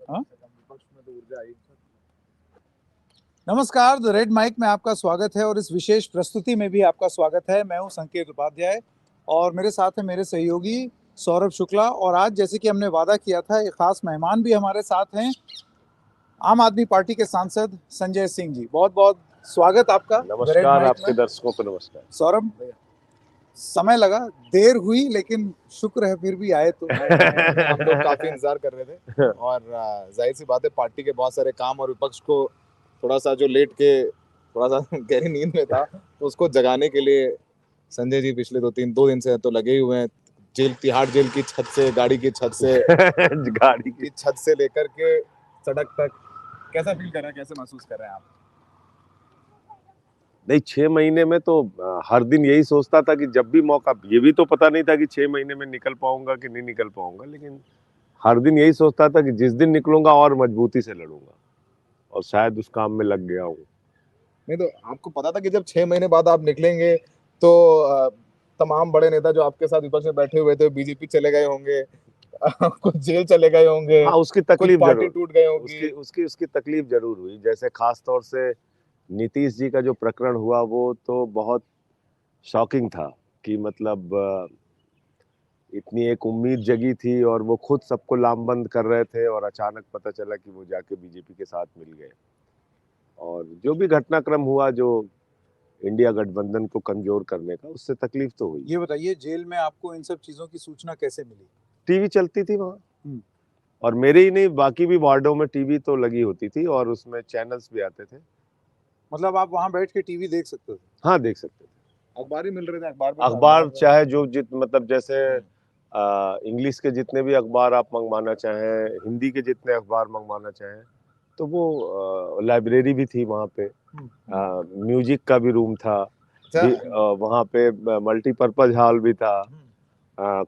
हाँ? नमस्कार, the red mic में आपका स्वागत है और इस विशेष प्रस्तुति में भी आपका स्वागत है। मैं हूं संकेत उपाध्याय और मेरे साथ है मेरे सहयोगी सौरभ शुक्ला। और आज जैसे कि हमने वादा किया था, एक खास मेहमान भी हमारे साथ हैं, आम आदमी पार्टी के सांसद संजय सिंह जी। बहुत बहुत स्वागत आपका द रेड नमस्कार, माइक आपके में। दर्शकों को नमस्कार। सौरभ, समय लगा, देर हुई, लेकिन शुक्र है फिर भी आए। तो हम लोग काफी इंतजार कर रहे थे और जाहिर सी बात है, पार्टी के बहुत सारे काम और विपक्ष को थोड़ा सा जो लेट के थोड़ा सा गहरी नींद में था, तो उसको जगाने के लिए संजय जी पिछले दो दिन से तो लगे ही हुए हैं। तिहाड़ जेल की छत से, गाड़ी की छत से गाड़ी की छत से लेकर के सड़क तक। कैसा फील कर रहे हैं, कैसे महसूस कर रहे हैं आप? नहीं, 6 महीने में तो हर दिन यही सोचता था कि जब भी मौका, ये भी तो पता नहीं था कि 6 महीने में निकल पाऊंगा कि नहीं निकल पाऊंगा, लेकिन हर दिन यही सोचता था कि जिस दिन निकलूंगा और मजबूती से लड़ूंगा, और शायद उस काम में लग गया हूँ। नहीं तो आपको पता था कि जब 6 महीने बाद आप निकलेंगे तो तमाम बड़े नेता जो आपके साथ विपक्ष में बैठे हुए थे, बीजेपी चले गए होंगे, कुछ जेल चले गए होंगे, हाँ, उसकी तकलीफ पार्टी जरूर टूट गई होगी। उसकी तकलीफ जरूर हुई। जैसे खास तौर से नीतीश जी का जो प्रकरण हुआ, वो तो बहुत शॉकिंग था कि मतलब इतनी एक उम्मीद जगी थी और वो खुद सबको लामबंद कर रहे थे, और अचानक पता चला कि वो जाके बीजेपी के साथ मिल गए। और जो भी घटनाक्रम हुआ, जो इंडिया गठबंधन को कमजोर करने का, उससे तकलीफ तो हुई। ये बताइए, जेल में आपको इन सब चीजों की सूचना कैसे मिली? टीवी चलती थी वहाँ, और मेरे ही नहीं, बाकी भी वार्डों में टीवी तो लगी होती थी और उसमें चैनल्स भी आते थे। मतलब आप वहां बैठ के टीवी देख सकते थे? हाँ, देख सकते थे। अखबार ही मिल रहे थे, अखबार चाहे जो मतलब जैसे इंग्लिश के जितने भी अखबार आप मंगवाना चाहें, हिंदी के जितने अखबार मंगवाना चाहें, तो वो लाइब्रेरी भी थी वहाँ पे, म्यूजिक का भी रूम था, वहाँ पे मल्टीपर्पज हॉल भी था,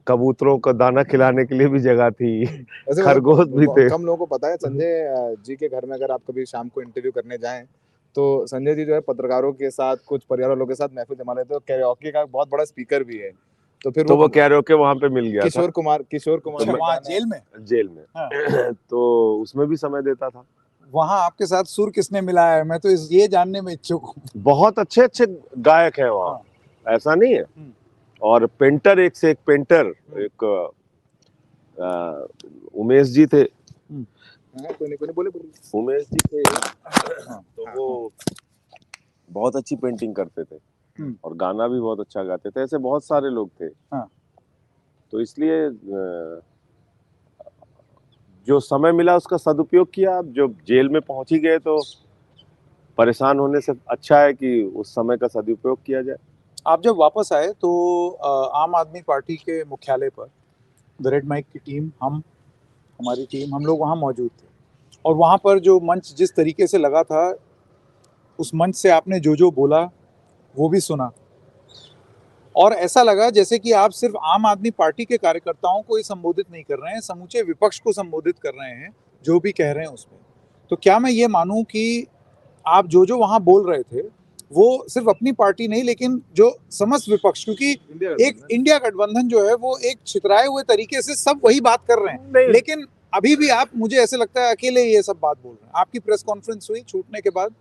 कबूतरों को दाना खिलाने के लिए भी जगह थी, खरगोश भी थे। कम लोगों को पता है, संजय जी के घर में अगर आप कभी शाम को इंटरव्यू करने जाएं तो संजय जी जो है पत्रकारों के साथ, कुछ परिवार वालों के साथ महफिल जमा लेते हैं। कैरोके का बहुत बड़ा स्पीकर भी है, तो फिर वो कैरोके वहाँ पे मिल गया किशोर कुमार वहाँ जेल में हाँ। तो उसमें भी समय देता था। वहाँ आपके साथ सुर किसने मिलाया है? मैं तो ये जानने में इच्छुक हूँ। बहुत अच्छे अच्छे गायक हैं वहाँ, ऐसा नहीं है। और पेंटर, एक से एक पेंटर, एक उमेश जी थे, कोई बोले उमेश जी थे, तो वो बहुत अच्छी पेंटिंग करते थे और गाना भी बहुत अच्छा गाते थे। ऐसे बहुत सारे लोग थे। तो इसलिए जो समय मिला उसका सदुपयोग किया। अब जब जेल में पहुंच ही गए तो परेशान होने से अच्छा है कि उस समय का सदुपयोग किया जाए। आप जब वापस आए तो आम आदमी पार्टी के मुख्यालय पर द रेड माइक की टीम, हमारी टीम, हम लोग वहाँ मौजूद थे। और वहाँ पर जो मंच जिस तरीके से लगा था, उस मंच से आपने जो जो बोला वो भी सुना, और ऐसा लगा जैसे कि आप सिर्फ आम आदमी पार्टी के कार्यकर्ताओं को ही संबोधित नहीं कर रहे हैं, समूचे विपक्ष को संबोधित कर रहे हैं, जो भी कह रहे हैं उसमें। तो क्या मैं ये मानूं कि आप जो जो वहाँ बोल रहे थे वो सिर्फ अपनी पार्टी नहीं, लेकिन जो समस्त विपक्ष, क्योंकि एक इंडिया गठबंधन जो है वो एक छितराए हुए तरीके से सब वही बात कर रहे हैं, लेकिन अभी भी आप, मुझे ऐसे लगता है, अकेले ये सब बात बोल रहे हैं। आपकी प्रेस कॉन्फ्रेंस हुई छूटने के बाद,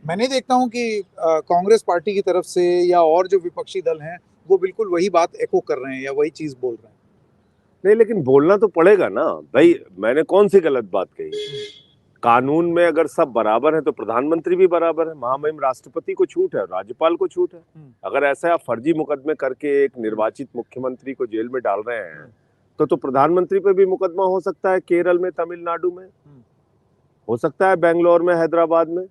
मैं नहीं देखता हूं कि कांग्रेस पार्टी की तरफ से या और जो विपक्षी दल हैं वो बिल्कुल वही बात एको कर रहे हैं या वही चीज बोल रहे हैं। नहीं, लेकिन बोलना तो पड़ेगा ना भाई। मैंने कौन सी गलत बात कही? कानून में अगर सब बराबर है तो प्रधानमंत्री भी बराबर है, महामहिम राष्ट्रपति को छूट है, राज्यपाल को छूट है। अगर ऐसे आप फर्जी मुकदमे करके एक निर्वाचित मुख्यमंत्री को जेल में डाल रहे हैं तो प्रधानमंत्री पे भी मुकदमा हो सकता है। केरल में, तमिलनाडु में हो सकता है, बेंगलोर में, हैदराबाद में,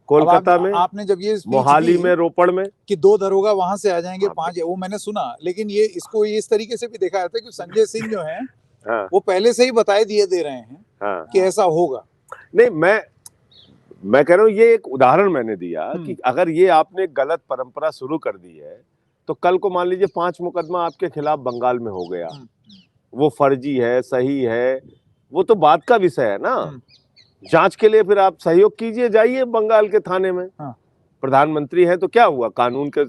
कोलकाता में, आपने जब ये मोहाली में, रोपड़ में, कि 2 दरोगा वहां से आ जाएंगे, 5, वो मैंने सुना, लेकिन ये इसको इस तरीके से भी देखा जाता है कि संजय सिंह जो हैं वो पहले से ही बताए दिए दे रहे हैं कि ऐसा होगा। नहीं, मैं कह रहा हूँ, ये एक उदाहरण मैंने दिया कि अगर ये आपने गलत परंपरा शुरू कर दी है तो कल को मान लीजिए 5 मुकदमा आपके खिलाफ बंगाल में हो गया, वो फर्जी है, सही है, वो तो बात का विषय है ना। जांच के लिए फिर आप सहयोग कीजिए, जाइए बंगाल के थाने में। प्रधानमंत्री है तो क्या हुआ, कानून के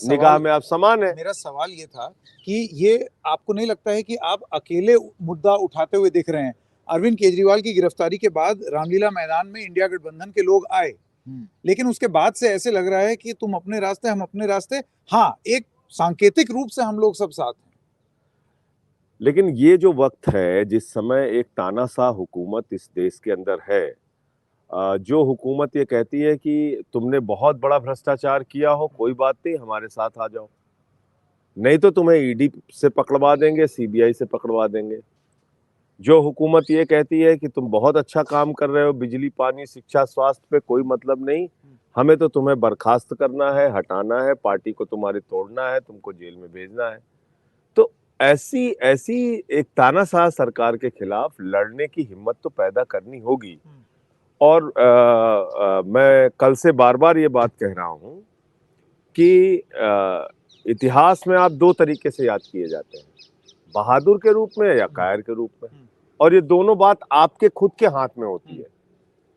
निगाह में आप समान है। मेरा सवाल ये था कि ये आपको नहीं लगता है कि आप अकेले मुद्दा उठाते हुए दिख रहे हैं? अरविंद केजरीवाल की गिरफ्तारी के बाद रामलीला मैदान में इंडिया गठबंधन के लोग आए, लेकिन उसके बाद से ऐसे लग रहा है कि तुम अपने रास्ते हम अपने रास्ते। हाँ, एक सांकेतिक रूप से हम लोग सब साथ हैं। लेकिन ये जो वक्त है जिस समय एक तानाशाह हुकूमत इस देश के अंदर है, जो हुकूमत ये कहती है कि तुमने बहुत बड़ा भ्रष्टाचार किया हो, कोई बात नहीं, हमारे साथ आ जाओ, नहीं तो तुम्हें ईडी से पकड़वा देंगे, सीबीआई से पकड़वा देंगे। जो हुकूमत ये कहती है कि तुम बहुत अच्छा काम कर रहे हो, बिजली, पानी, शिक्षा, स्वास्थ्य पे कोई मतलब नहीं, हमें तो तुम्हें बर्खास्त करना है, हटाना है, पार्टी को तुम्हारी तोड़ना है, तुमको जेल में भेजना है। तो ऐसी ऐसी एक तानाशाह सरकार के खिलाफ लड़ने की हिम्मत तो पैदा करनी होगी। और मैं कल से बार बार ये बात कह रहा हूं कि इतिहास में आप दो तरीके से याद किए जाते हैं, बहादुर के रूप में या कायर के रूप में, और ये दोनों बात आपके खुद के हाथ में होती है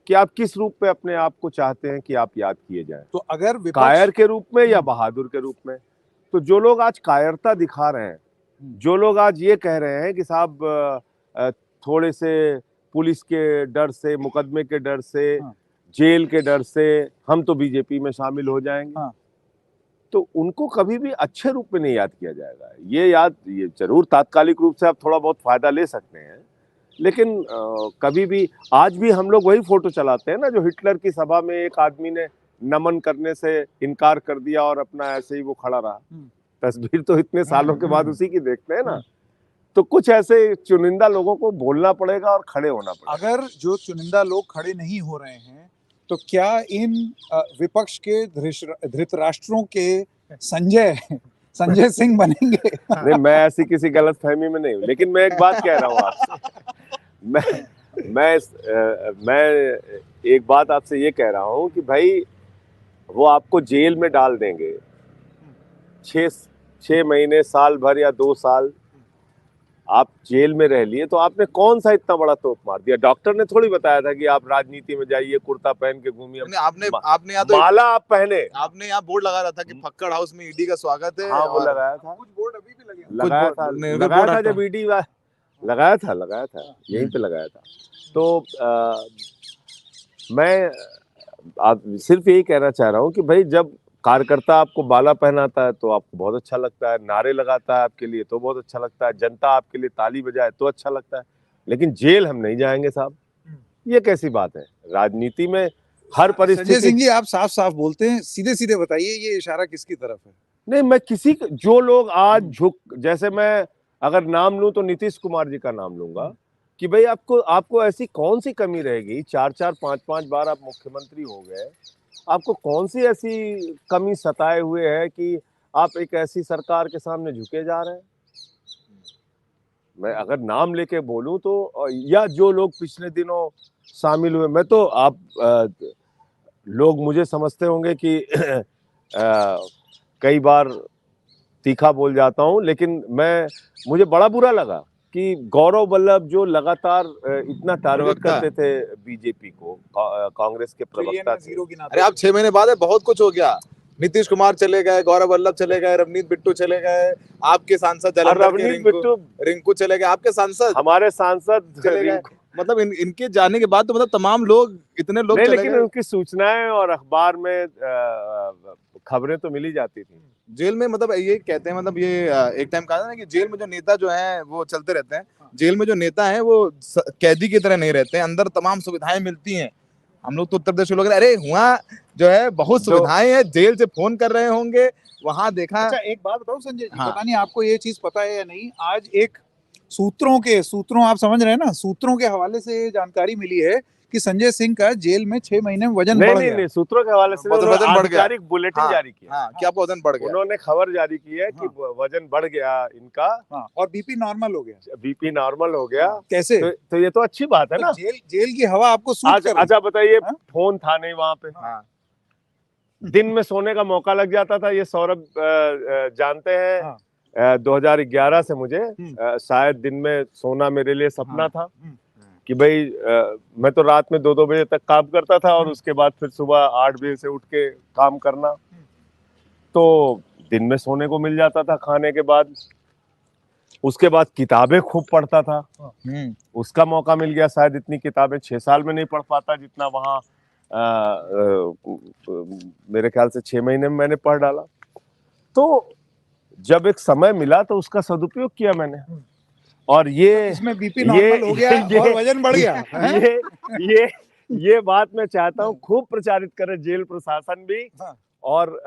कि आप किस रूप में अपने आप को चाहते हैं कि आप याद किए जाएं। तो अगर कायर के रूप में या बहादुर के रूप में, तो जो लोग आज कायरता दिखा रहे हैं, जो लोग आज ये कह रहे हैं कि साहब थोड़े से पुलिस के डर से, मुकदमे के डर से, जेल के डर से हम तो बीजेपी में शामिल हो जाएंगे, तो उनको कभी भी अच्छे रूप में नहीं याद किया जाएगा। ये जरूर तात्कालिक रूप से आप थोड़ा बहुत फायदा ले सकते हैं, लेकिन कभी भी, आज भी हम लोग वही फोटो चलाते हैं ना जो हिटलर की सभा में एक आदमी ने नमन करने से इनकार कर दिया और अपना ऐसे ही वो खड़ा रहा। तस्वीर तो इतने सालों के बाद उसी की देखते हैं ना। तो कुछ ऐसे चुनिंदा लोगों को बोलना पड़ेगा और खड़े होना पड़ेगा। अगर जो चुनिंदा लोग खड़े नहीं हो रहे हैं, तो क्या इन विपक्ष के धृतराष्ट्रों के संजय सिंह बनेंगे? नहीं, मैं ऐसी किसी गलत फहमी में नहीं हूँ, लेकिन मैं एक बात कह रहा हूँ आपसे। मैं एक बात आपसे ये कह रहा हूँ कि भाई वो आपको जेल में डाल देंगे 6 महीने, साल भर या 2 साल आप जेल में रह लिए, तो आपने कौन सा इतना बड़ा तोप मार दिया? डॉक्टर ने थोड़ी बताया था कि आप राजनीति में जाइए, कुर्ता पहन के घूमिए। आपने यहाँ तो माला आप पहने, आपने यहाँ बोर्ड लगा रहा था कि फक्कड़ हाउस में ईडी का स्वागत है। हाँ, वो लगाया था। कुछ बोर्ड अभी भी लगे, लगाया था जब ईडी लगाया था, यहीं पे लगाया था। तो मैं आप सिर्फ यही कहना चाह रहा हूँ कि भाई जब कार्यकर्ता आपको बाला पहनाता है तो आपको बहुत अच्छा लगता है, नारे लगाता है आपके लिए तो बहुत अच्छा लगता है, जनता आपके लिए ताली बजाए तो अच्छा लगता है, लेकिन जेल हम नहीं जाएंगे साहब। ये कैसी बात है? राजनीति में हर परिस्थिति। संजय सिंह जी, आप साफ साफ बोलते हैं, सीधे सीधे बताइए ये इशारा किसकी तरफ है? नहीं, मैं जो लोग आज जैसे मैं अगर नाम लूं तो नीतीश कुमार जी का नाम लूंगा कि भाई आपको ऐसी कौन सी कमी रहेगी, 4-4, 5-5 बार आप मुख्यमंत्री हो गए, आपको कौन सी ऐसी कमी सताए हुए है कि आप एक ऐसी सरकार के सामने झुके जा रहे हैं? मैं अगर नाम लेके बोलूं तो, या जो लोग पिछले दिनों शामिल हुए, मैं तो लोग मुझे समझते होंगे कि कई बार तीखा बोल जाता हूं, लेकिन मुझे बड़ा बुरा लगा कि गौरव वल्लभ जो लगातार इतना टारगेट करते थे बीजेपी को, कांग्रेस के प्रवक्ता थे। अरे आप 6 महीने बाद है, बहुत कुछ हो गया। नीतीश कुमार चले गए, गौरव वल्लभ चले गए, रवनीत बिट्टू चले गए, आपके सांसद जालंधर के रिंकू चले गए, आपके सांसद, हमारे सांसद चले गए। मतलब इनके जाने के बाद तो मतलब तमाम लोग, इतने लोग चले गए। लेकिन उनकी सूचनाएं और अखबार में खबरें तो मिली जाती थी। जेल में मतलब ये कहते हैं, मतलब ये एक टाइम कहा था ना कि जेल में जो नेता जो है वो चलते रहते हैं। जेल में जो नेता है वो कैदी की तरह नहीं रहते हैं, अंदर तमाम सुविधाएं मिलती हैं। हम लोग तो उत्तर प्रदेश के लोग, अरे वहाँ जो है बहुत सुविधाएं हैं, जेल से फोन कर रहे होंगे, वहां देखा। अच्छा, एक बात बताओ संजय जी, पता नहीं आपको ये चीज पता है या नहीं, आज एक सूत्रों आप समझ रहे हैं ना, सूत्रों के हवाले से ये जानकारी मिली है कि संजय सिंह का जेल में 6 महीने में वजन बढ़ गया। नहीं, सूत्रों के हवाले से वजन बढ़ गया, बुलेटिन जारी किया। क्या वजन बढ़ गया? उन्होंने खबर जारी की है कि वजन बढ़ गया इनका, और बीपी नॉर्मल हो गया। बीपी नॉर्मल हो गया। कैसे? तो ये तो अच्छी बात है ना। जेल की हवा आपको सूट कर रही है। अच्छा बताइए, फोन था नहीं वहां पे, दिन में सोने का मौका लग जाता था, ये सौरभ जानते हैं। 2011 से मुझे शायद दिन में सोना मेरे लिए सपना था कि भाई मैं तो रात में 2-2 बजे तक काम करता था और उसके बाद फिर सुबह 8 बजे से उठ के काम करना, तो दिन में सोने को मिल जाता था खाने के बाद। उसके बाद किताबें खूब पढ़ता था, हम्म। उसका मौका मिल गया। शायद इतनी किताबें 6 साल में नहीं पढ़ पाता जितना वहाँ मेरे ख्याल से 6 महीने में मैंने पढ़ डाला। तो जब एक समय मिला तो उसका सदुपयोग किया मैंने। और ये इसमें बीपी नॉर्मल हो गया और वजन बढ़ गया हैं? ये बात मैं चाहता हूँ खूब प्रचारित करे जेल प्रशासन भी, हाँ। और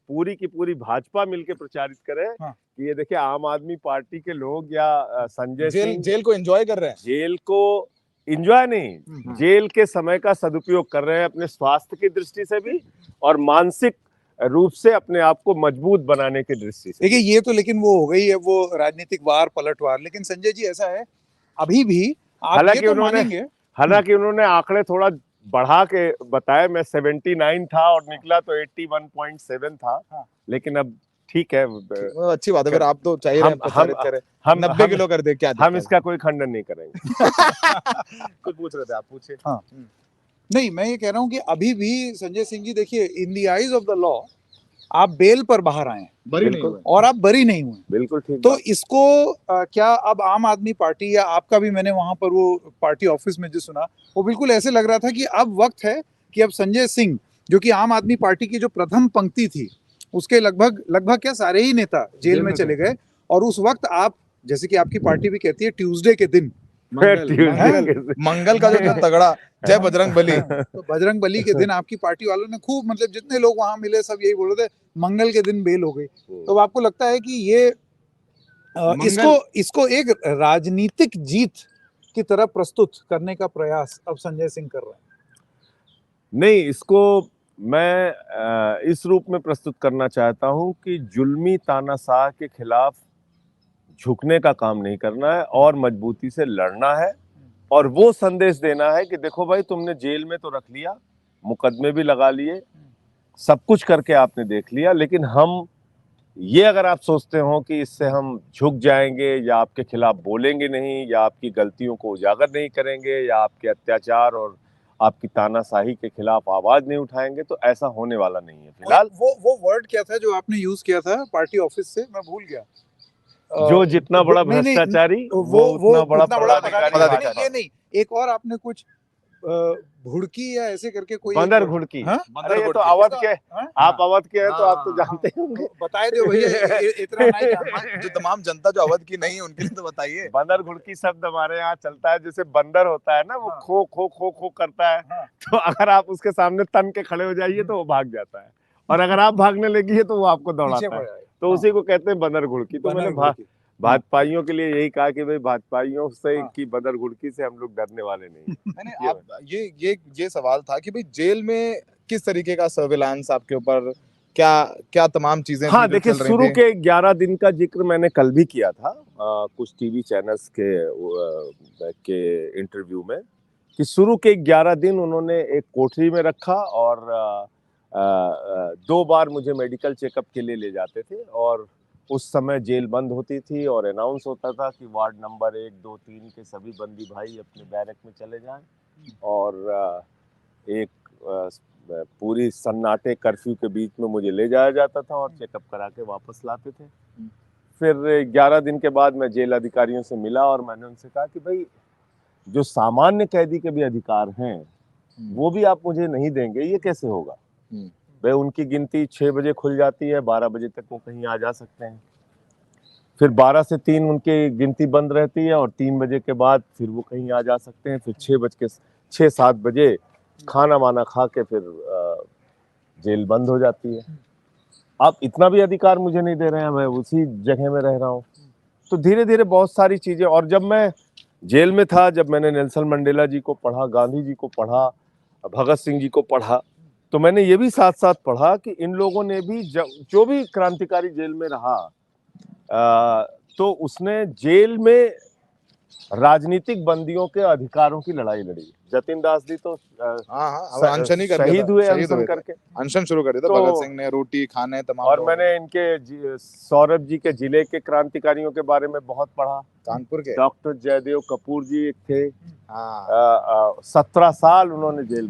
पूरी की पूरी भाजपा मिलके प्रचारित करे हाँ। कि ये देखिए आम आदमी पार्टी के लोग या संजय सिंह जेल को एंजॉय कर रहे हैं। जेल को एंजॉय नहीं, जेल के समय का सदुपयोग कर रहे हैं अपने स्वास्थ्य की दृष्टि से भी और मानसिक रूप से अपने आप को मजबूत बनाने की दृष्टि से। देखिए ये तो लेकिन वो हो गई है वो राजनीतिक वार पलटवार, लेकिन संजय जी ऐसा है अभी भी आप ये तो मानेंगे, हालांकि उन्होंने आंकड़े थोड़ा बढ़ा के बताया। मैं 79 था और निकला तो 81.7 था। हाँ। लेकिन अब ठीक है, अच्छी बात है। फिर आप तो चाहिए प्रचारित करें, 90 किलो कर दे, क्या हम इसका कोई खंडन नहीं करेंगे। कुछ पूछ रहे थे आप, पूछिए। हाँ। नहीं, मैं ये कह रहा हूँ कि अभी भी संजय सिंह जी देखिए, in the eyes of the law आप बेल पर बाहर आए हैं, बरी नहीं हुए और आप बरी नहीं हुए। बिल्कुल ठीक। तो इसको क्या अब आम आदमी पार्टी या आपका भी, मैंने वहां पर वो पार्टी ऑफिस में जो सुना वो बिल्कुल ऐसे लग रहा था कि अब वक्त है कि अब संजय सिंह जो कि आम आदमी पार्टी की जो प्रथम पंक्ति थी उसके लगभग क्या सारे ही नेता जेल में चले गए, और उस वक्त आप, जैसे कि आपकी पार्टी भी कहती है, ट्यूसडे के दिन मंगल का जो तगड़ा जय बजरंग बली, तो बजरंग बली के दिन आपकी पार्टी वालों ने खूब, मतलब जितने लोग वहां मिले सब यही बोल रहे थे मंगल के दिन बेल हो गई। तो आपको लगता है कि ये इसको एक राजनीतिक जीत की तरह प्रस्तुत करने का प्रयास अब संजय सिंह कर रहे हैं? नहीं, इसको मैं इस रूप में प्रस्तुत करना चाहता हूं कि जुल्मी तानाशाह के खिलाफ झुकने का काम नहीं करना है और मजबूती से लड़ना है, और वो संदेश देना है कि देखो भाई, तुमने जेल में तो रख लिया, मुकदमे भी लगा लिए, सब कुछ करके आपने देख लिया, लेकिन हम ये, अगर आप सोचते हो कि इससे हम झुक जाएंगे या आपके खिलाफ बोलेंगे नहीं या आपकी गलतियों को उजागर नहीं करेंगे या आपके अत्याचार और आपकी तानाशाही के खिलाफ आवाज नहीं उठाएंगे, तो ऐसा होने वाला नहीं है फिलहाल। वो वर्ड क्या था जो आपने यूज किया था पार्टी ऑफिस से, मैं भूल गया। जो जितना बड़ा भ्रष्टाचारी वो उतना बड़ा पदाधिकारी। ये नहीं, एक और आपने कुछ भुड़की या ऐसे करके कोई बंदर घुड़की। अरे ये तो अवध के, आप अवध के हैं तो आप तो जानते होंगे। बताए दो भैया, इतना नहीं जानता। जो तमाम जनता जो अवध की नहीं है उनके लिए तो बताइए। बंदर घुड़की शब्द हमारे यहाँ चलता है, जैसे बंदर होता है ना, वो खो खो खो खो करता है, तो अगर आप उसके सामने तन के खड़े हो जाइए तो वो भाग जाता है, और अगर आप भागने लगी तो वो आपको दौड़ाता है, तो उसी को कहते हैं बंदर घुड़की। तो मैंने भाजपाइयों के लिए यही कहा कि भाई, भाजपाइयों से की बंदर घुड़की से हम लोग डरने वाले नहीं। मैंने आप ये सवाल था कि भाई जेल में किस तरीके का सर्विलांस आपके ऊपर, क्या तमाम चीजें। हाँ, देखिए, शुरू के 11 दिन का जिक्र मैंने कल भी किया था कुछ टीवी चैनल्स के इंटरव्यू में, कि शुरू के 11 दिन उन्होंने एक कोठरी में रखा और 2 बार मुझे मेडिकल चेकअप के लिए ले जाते थे, और उस समय जेल बंद होती थी और अनाउंस होता था कि वार्ड नंबर 1, 2, 3 के सभी बंदी भाई अपने बैरक में चले जाएं, और एक पूरी सन्नाटे कर्फ्यू के बीच में मुझे ले जाया जाता था और चेकअप करा के वापस लाते थे। फिर 11 दिन के बाद मैं जेल अधिकारियों से मिला और मैंने उनसे कहा कि भाई, जो सामान्य कैदी के भी अधिकार हैं वो भी आप मुझे नहीं देंगे, ये कैसे होगा? भाई, उनकी गिनती 6 बजे खुल जाती है, 12 बजे तक वो कहीं आ जा सकते हैं, फिर 12 से 3 उनकी गिनती बंद रहती है, और 3 बजे के बाद फिर वो कहीं आ जा सकते हैं, फिर 6-7 बजे खाना वाना खा के फिर जेल बंद हो जाती है। आप इतना भी अधिकार मुझे नहीं दे रहे हैं, मैं उसी जगह में रह रहा हूँ। तो धीरे धीरे बहुत सारी चीजें, और जब मैं जेल में था, जब मैंने नेल्सन मंडेला जी को पढ़ा, गांधी जी को पढ़ा, भगत सिंह जी को पढ़ा, तो मैंने ये भी साथ साथ पढ़ा कि इन लोगों ने भी जो भी क्रांतिकारी जेल में रहा, तो उसने जेल में राजनीतिक बंदियों के अधिकारों की लड़ाई लड़ी। जतिन दास जी तो अनशन ही शहीद हुए अनशन करके, अनशन शुरू कर दिया था। भगत सिंह ने रोटी खाने तमाम, और मैंने इनके सौरभ जी के जिले के क्रांतिकारियों के बारे में बहुत पढ़ा। कानपुर के डॉक्टर जयदेव कपूर जी एक थे, 17 साल उन्होंने जेल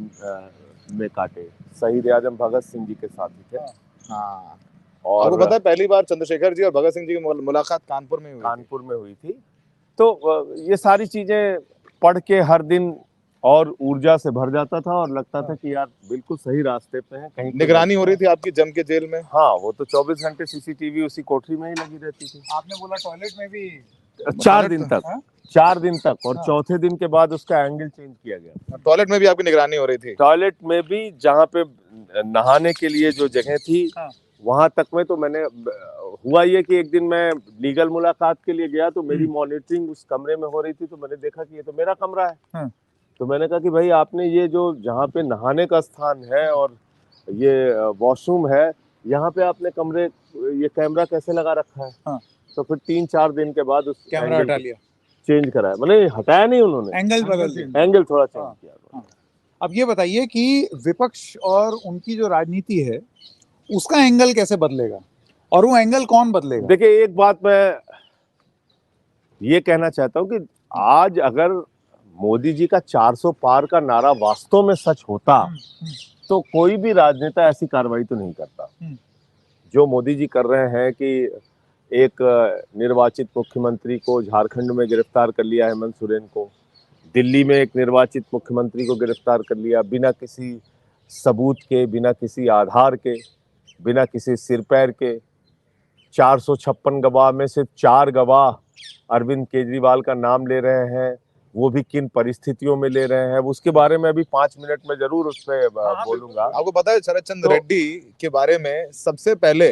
में काटे, शहीद आजम भगत सिंह जी के साथी थे। और आपको पता है पहली बार चंद्रशेखर जी और भगत सिंह जी की मुलाकात कानपुर में हुई थी। कानपुर में हुई थी। तो ये सारी चीजें पढ़ के हर दिन और ऊर्जा से भर जाता था और लगता था कि यार बिल्कुल सही रास्ते पे हैं। कहीं निगरानी हो रही थी आपकी जम के जेल में। हाँ, वो तो 24 घंटे सीसीटीवी उसी कोठरी में ही लगी रहती थी। आपने बोला टॉयलेट में भी 4 दिन तक, हाँ? 4 दिन तक, और हाँ। चौथे दिन के बाद उसका एंगल चेंज किया गया। टॉयलेट में भी आपकी निगरानी हो रही थी। टॉयलेट में भी, जहाँ पे नहाने के लिए जो जगह थी, हाँ। वहां तक में तो मैंने, हुआ ये कि एक दिन मैं लीगल मुलाकात के लिए गया तो मेरी मॉनिटरिंग उस कमरे में हो रही थी, तो मैंने देखा कि ये तो मेरा कमरा है। हाँ। तो मैंने कहा कि भाई आपने ये जो जहाँ पे नहाने का स्थान है और ये वॉशरूम है, यहाँ पे आपने कमरे, ये कैमरा कैसे लगा रखा है? हाँ। तो फिर 3-4 दिन के बाद उस कैमरा हटा लिया, चेंज कराया। मतलब हटाया नहीं उन्होंने, एंगल बदल दिया। एंगल थोड़ा चेंज हाँ। किया। अब ये बताइए कि विपक्ष और उनकी जो राजनीति है उसका एंगल कैसे बदलेगा, और वो एंगल कौन बदलेगा? देखिए, एक बात मैं ये कहना चाहता हूँ कि आज अगर मोदी जी का 400 पार का नारा वास्तव में सच होता तो कोई भी राजनेता ऐसी कार्रवाई तो नहीं करता। जो मोदी जी कर रहे हैं कि एक निर्वाचित मुख्यमंत्री को झारखंड में गिरफ्तार कर लिया, हेमंत सोरेन को, दिल्ली में एक निर्वाचित मुख्यमंत्री को गिरफ्तार कर लिया बिना किसी सबूत के, बिना किसी आधार के, बिना किसी सिर पैर के। 456 गवाह में से 4 गवाह अरविंद केजरीवाल का नाम ले रहे हैं, वो भी किन परिस्थितियों में ले रहे हैं, उसके बारे में अभी 5 मिनट में जरूर उस पर बोलूंगा। आपको पता है शरद चंद्र रेड्डी के बारे में सबसे पहले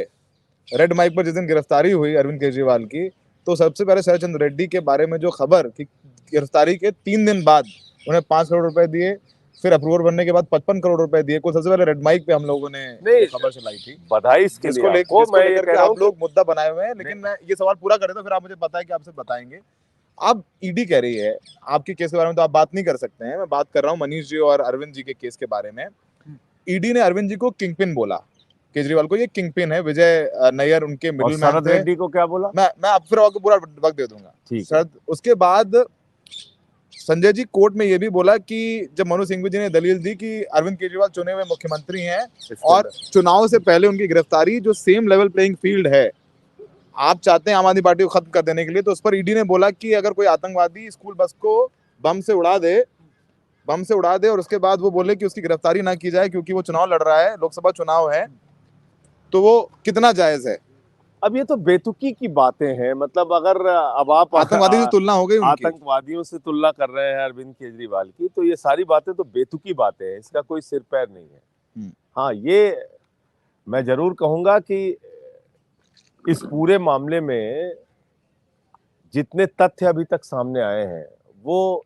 रेड माइक पर जिस दिन गिरफ्तारी हुई अरविंद केजरीवाल की, तो सबसे पहले शरद चंद्र रेड्डी के बारे में जो खबर कि गिरफ्तारी के 3 दिन बाद उन्हें 5 करोड़ रुपए दिए, फिर अप्रूवर बनने के बाद 55 करोड़ रुपए दिए, को सबसे पहले रेड माइक पे हम लोगों ने खबर चलाई थी। बधाई इसके लिए आपको। मैं लेकर के आप लोग मुद्दा बनाए हुए हैं, लेकिन मैं ये सवाल पूरा कर देता हूं, फिर आप मुझे पता है कि आपसे बताएंगे। अब ईडी कह रही है आपके केस के बारे में, तो आप बात नहीं कर सकते हैं, मैं बात कर रहा हूँ मनीष जी और अरविंद जी के केस के बारे में। ईडी ने अरविंद जी को किंगपिन बोला, केजरीवाल को ये किंगपिन है, विजय नैयर उनके मिडिलमैन थे। रेड्डी को क्या बोला? मैं आप फिर आपको पूरा वक्त दे दूंगा। ठीक। उसके बाद संजय जी कोर्ट में ये भी बोला कि जब मनोज सिंघवी जी ने दलील दी कि अरविंद केजरीवाल चुने हुए मुख्यमंत्री हैं और चुनाव से पहले उनकी गिरफ्तारी जो सेम लेवल प्लेइंग फील्ड है, आप चाहते हैं आम आदमी पार्टी को खत्म कर देने के लिए, तो उस पर ईडी ने बोला कि अगर कोई आतंकवादी स्कूल बस को बम से उड़ा दे और उसके बाद वो बोले कि उसकी गिरफ्तारी ना की जाए क्योंकि वो चुनाव लड़ रहा है, लोकसभा चुनाव है, तो वो कितना जायज है? अब ये तो बेतुकी की बातें हैं। मतलब अगर अब आप आतंकवादी से तुलना हो गई उनकी, आतंकवादियों से तुलना कर रहे हैं अरविंद केजरीवाल की, तो ये सारी बातें तो बेतुकी बातें हैं, इसका कोई सिर पैर नहीं है। हाँ, ये मैं जरूर कहूंगा कि इस पूरे मामले में जितने तथ्य अभी तक सामने आए हैं वो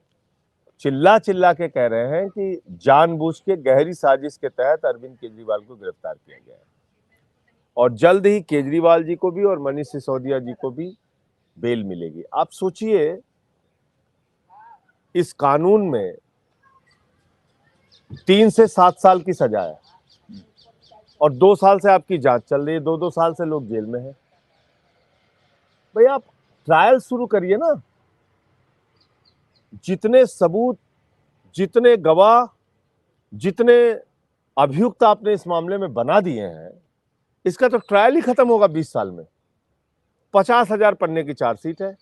चिल्ला चिल्ला के कह रहे हैं कि जानबूझ के गहरी साजिश के तहत अरविंद केजरीवाल को गिरफ्तार किया गया है, और जल्द ही केजरीवाल जी को भी और मनीष सिसोदिया जी को भी बेल मिलेगी। आप सोचिए, इस कानून में 3 से 7 साल की सजा है और 2 साल से आपकी जांच चल रही है, 2-2 साल से लोग जेल में हैं। भाई आप ट्रायल शुरू करिए ना। जितने सबूत, जितने गवाह, जितने अभियुक्त आपने इस मामले में बना दिए हैं, इसका तो ट्रायल ही खत्म होगा 20 साल में। 50,000 पन्ने की चार्जशीट है,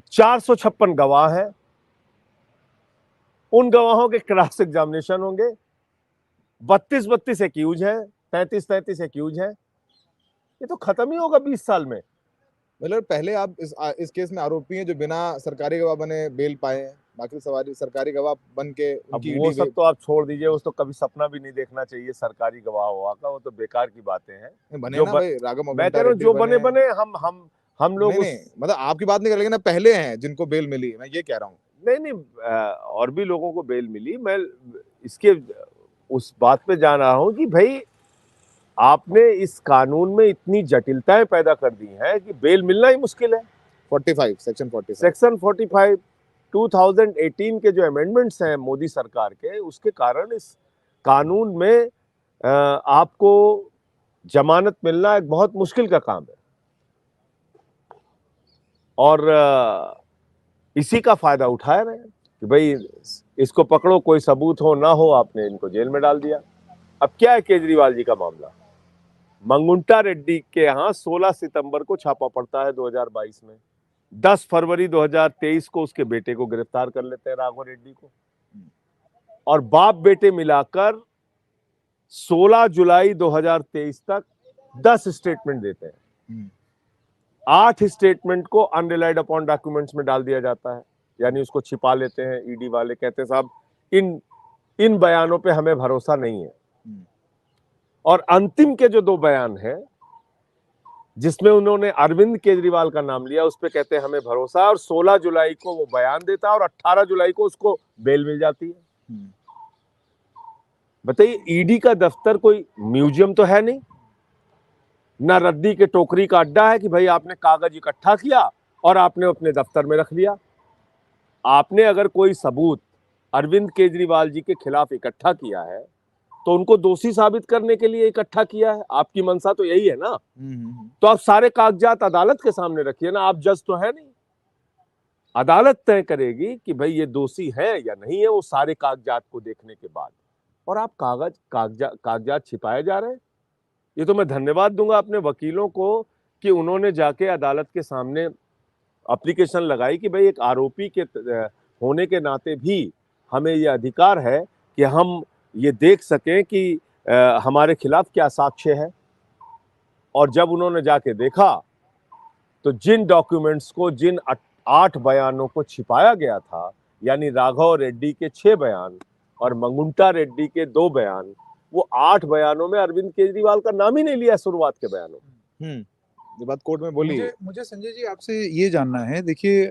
456 गवाह हैं, उन गवाहों के क्रॉस एग्जामिनेशन होंगे, 32 एक्यूज हैं, 33 एक्यूज हैं, ये तो खत्म ही होगा 20 साल में। मतलब पहले आप इस केस में आरोपी हैं जो बिना सरकारी गवाह बने बेल पाए, बाकी सरकारी गवाह बन के उनकी वो सब तो आप छोड़ दीजिए, उस तो कभी सपना भी नहीं देखना चाहिए सरकारी गवाह हुआ का, वो तो बेकार की बातें हैं। बने ना भाई, राघव मैं कह रहा हूँ जो बने हम लोग नहीं, मतलब आपकी बात नहीं कर, लेकिन पहले हैं जिनको बेल मिली, मैं ये कह रहा हूँ। नहीं, और भी लोगों को बेल मिली। मैं इसके उस बात पे जा रहा हूँ कि भाई आपने इस कानून में इतनी जटिलताएं पैदा कर दी हैं कि बेल मिलना ही मुश्किल है। 45 सेक्शन 45 2018 के जो अमेंडमेंट्स हैं मोदी सरकार के, उसके कारण इस कानून में आपको जमानत मिलना एक बहुत मुश्किल का काम है, और इसी का फायदा उठा रहे हैं कि भाई इसको पकड़ो, कोई सबूत हो ना हो, आपने इनको जेल में डाल दिया। अब क्या है केजरीवाल जी का मामला? मंगुंटा रेड्डी के यहाँ 16 सितंबर को छापा पड़ता है 2022 में। 10 फरवरी 2023 को उसके बेटे को गिरफ्तार कर लेते हैं, राघव रेड्डी को, और बाप बेटे मिलाकर 16 जुलाई 2023 तक 10 स्टेटमेंट देते हैं। 8 स्टेटमेंट को अनरिलाइड अपॉन डॉक्यूमेंट्स में डाल दिया जाता है, यानी उसको छिपा लेते हैं। ईडी वाले कहते हैं साहब इन बयानों पे हमें भरोसा नहीं है। और अंतिम के जो 2 बयान हैं जिसमें उन्होंने अरविंद केजरीवाल का नाम लिया, उस पे कहते हैं हमें भरोसा, और 16 जुलाई को वो बयान देता है और 18 जुलाई को उसको बेल मिल जाती है। बताइए, ईडी का दफ्तर कोई म्यूजियम तो है नहीं, ना रद्दी के टोकरी का अड्डा है कि भाई आपने कागज इकट्ठा किया और आपने अपने दफ्तर में रख लिया। आपने अगर कोई सबूत अरविंद केजरीवाल जी के खिलाफ इकट्ठा किया है तो उनको दोषी साबित करने के लिए इकट्ठा किया है। आपकी मंशा तो यही है ना। तो आप सारे कागजात अदालत के सामने रखिए ना, आप जज तो है नहीं। अदालत तय करेगी कि भाई ये दोषी है या नहीं है, वो सारे कागजात को देखने के बाद। और आप कागजात छिपाए जा रहे हैं। ये तो मैं धन्यवाद दूंगा अपने वकीलों को कि उन्होंने जाके अदालत के सामने एप्लीकेशन लगाई कि भाई एक आरोपी के होने के नाते भी हमें ये अधिकार है कि हम ये देख सकें कि हमारे खिलाफ क्या साक्ष्य है। और जब उन्होंने जाके देखा तो जिन डॉक्यूमेंट्स को, जिन 8 बयानों को छिपाया गया था, यानी राघव रेड्डी के 6 बयान और मंगुंटा रेड्डी के 2 बयान, वो 8 बयानों में अरविंद केजरीवाल का नाम ही नहीं लिया शुरुआत के बयानों में। ये बात कोर्ट में बोली। मुझे संजय जी आपसे ये जानना है, देखिए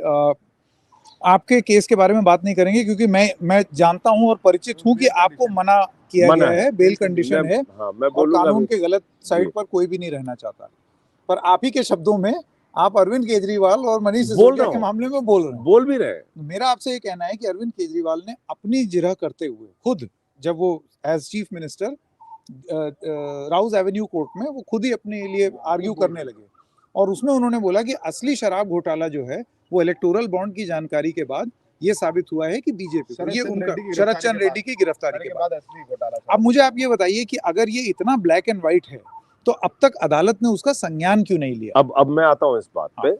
आपके केस के बारे में बात नहीं करेंगे क्योंकि मैं जानता हूं और परिचित हूं कि आपको मना किया गया है, बेल कंडीशन है। हाँ, मैं और कानून के गलत साइड पर कोई भी नहीं रहना चाहता। पर आप ही के शब्दों में आप अरविंद केजरीवाल और मनीष सिसोदिया के मामले में बोल भी रहे हैं। मेरा आपसे ये कहना है कि अरविंद केजरीवाल ने अपनी जिरह करते हुए खुद, जब वो as chief minister Rouse Avenue court में, वो खुद ही अपने लिए आर्ग्यू करने लगे और उसमें उन्होंने बोला कि असली शराब घोटाला जो है वो इलेक्टोरल बॉन्ड की जानकारी के बाद ये साबित हुआ है कि बीजेपी को, ये उनका शरद चंद्र रेड्डी की गिरफ्तारी के बाद असली घोटाला। अब मुझे आप ये बताइए कि अगर ये इतना ब्लैक एंड व्हाइट है तो अब तक अदालत ने उसका संज्ञान क्यों नहीं लिया? अब मैं आता हूं इस बात पे।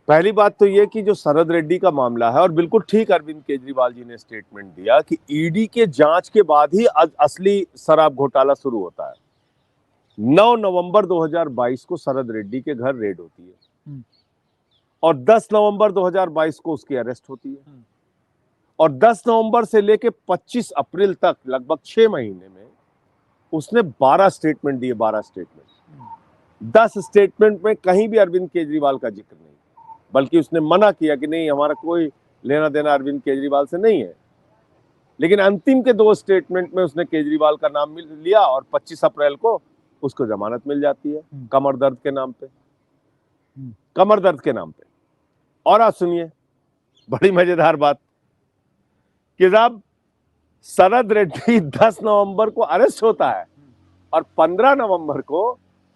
पहली बात तो ये कि जो शरद रेड्डी का मामला है, और बिल्कुल ठीक अरविंद केजरीवाल जी ने स्टेटमेंट दिया कि ईडी के जांच के बाद ही असली शराब घोटाला शुरू होता है। 9 नवंबर 2022 को शरद रेड्डी के घर रेड होती है और 10 नवंबर 2022 को उसकी अरेस्ट होती है और 10 नवंबर से लेके 25 अप्रैल तक लगभग 6 महीने में उसने 12 स्टेटमेंट दिए। 12 स्टेटमेंट, 10 स्टेटमेंट में कहीं भी अरविंद केजरीवाल का जिक्र नहीं, बल्कि उसने मना किया कि नहीं, हमारा कोई लेना देना अरविंद केजरीवाल से नहीं है। लेकिन अंतिम के 2 स्टेटमेंट में उसने केजरीवाल का नाम लिया और 25 अप्रैल को उसको जमानत मिल जाती है कमर दर्द के नाम पे, कमर दर्द के नाम पे। और आप सुनिए बड़ी मजेदार बात कि जब शरद रेड्डी 10 नवंबर को अरेस्ट होता है और 15 नवंबर को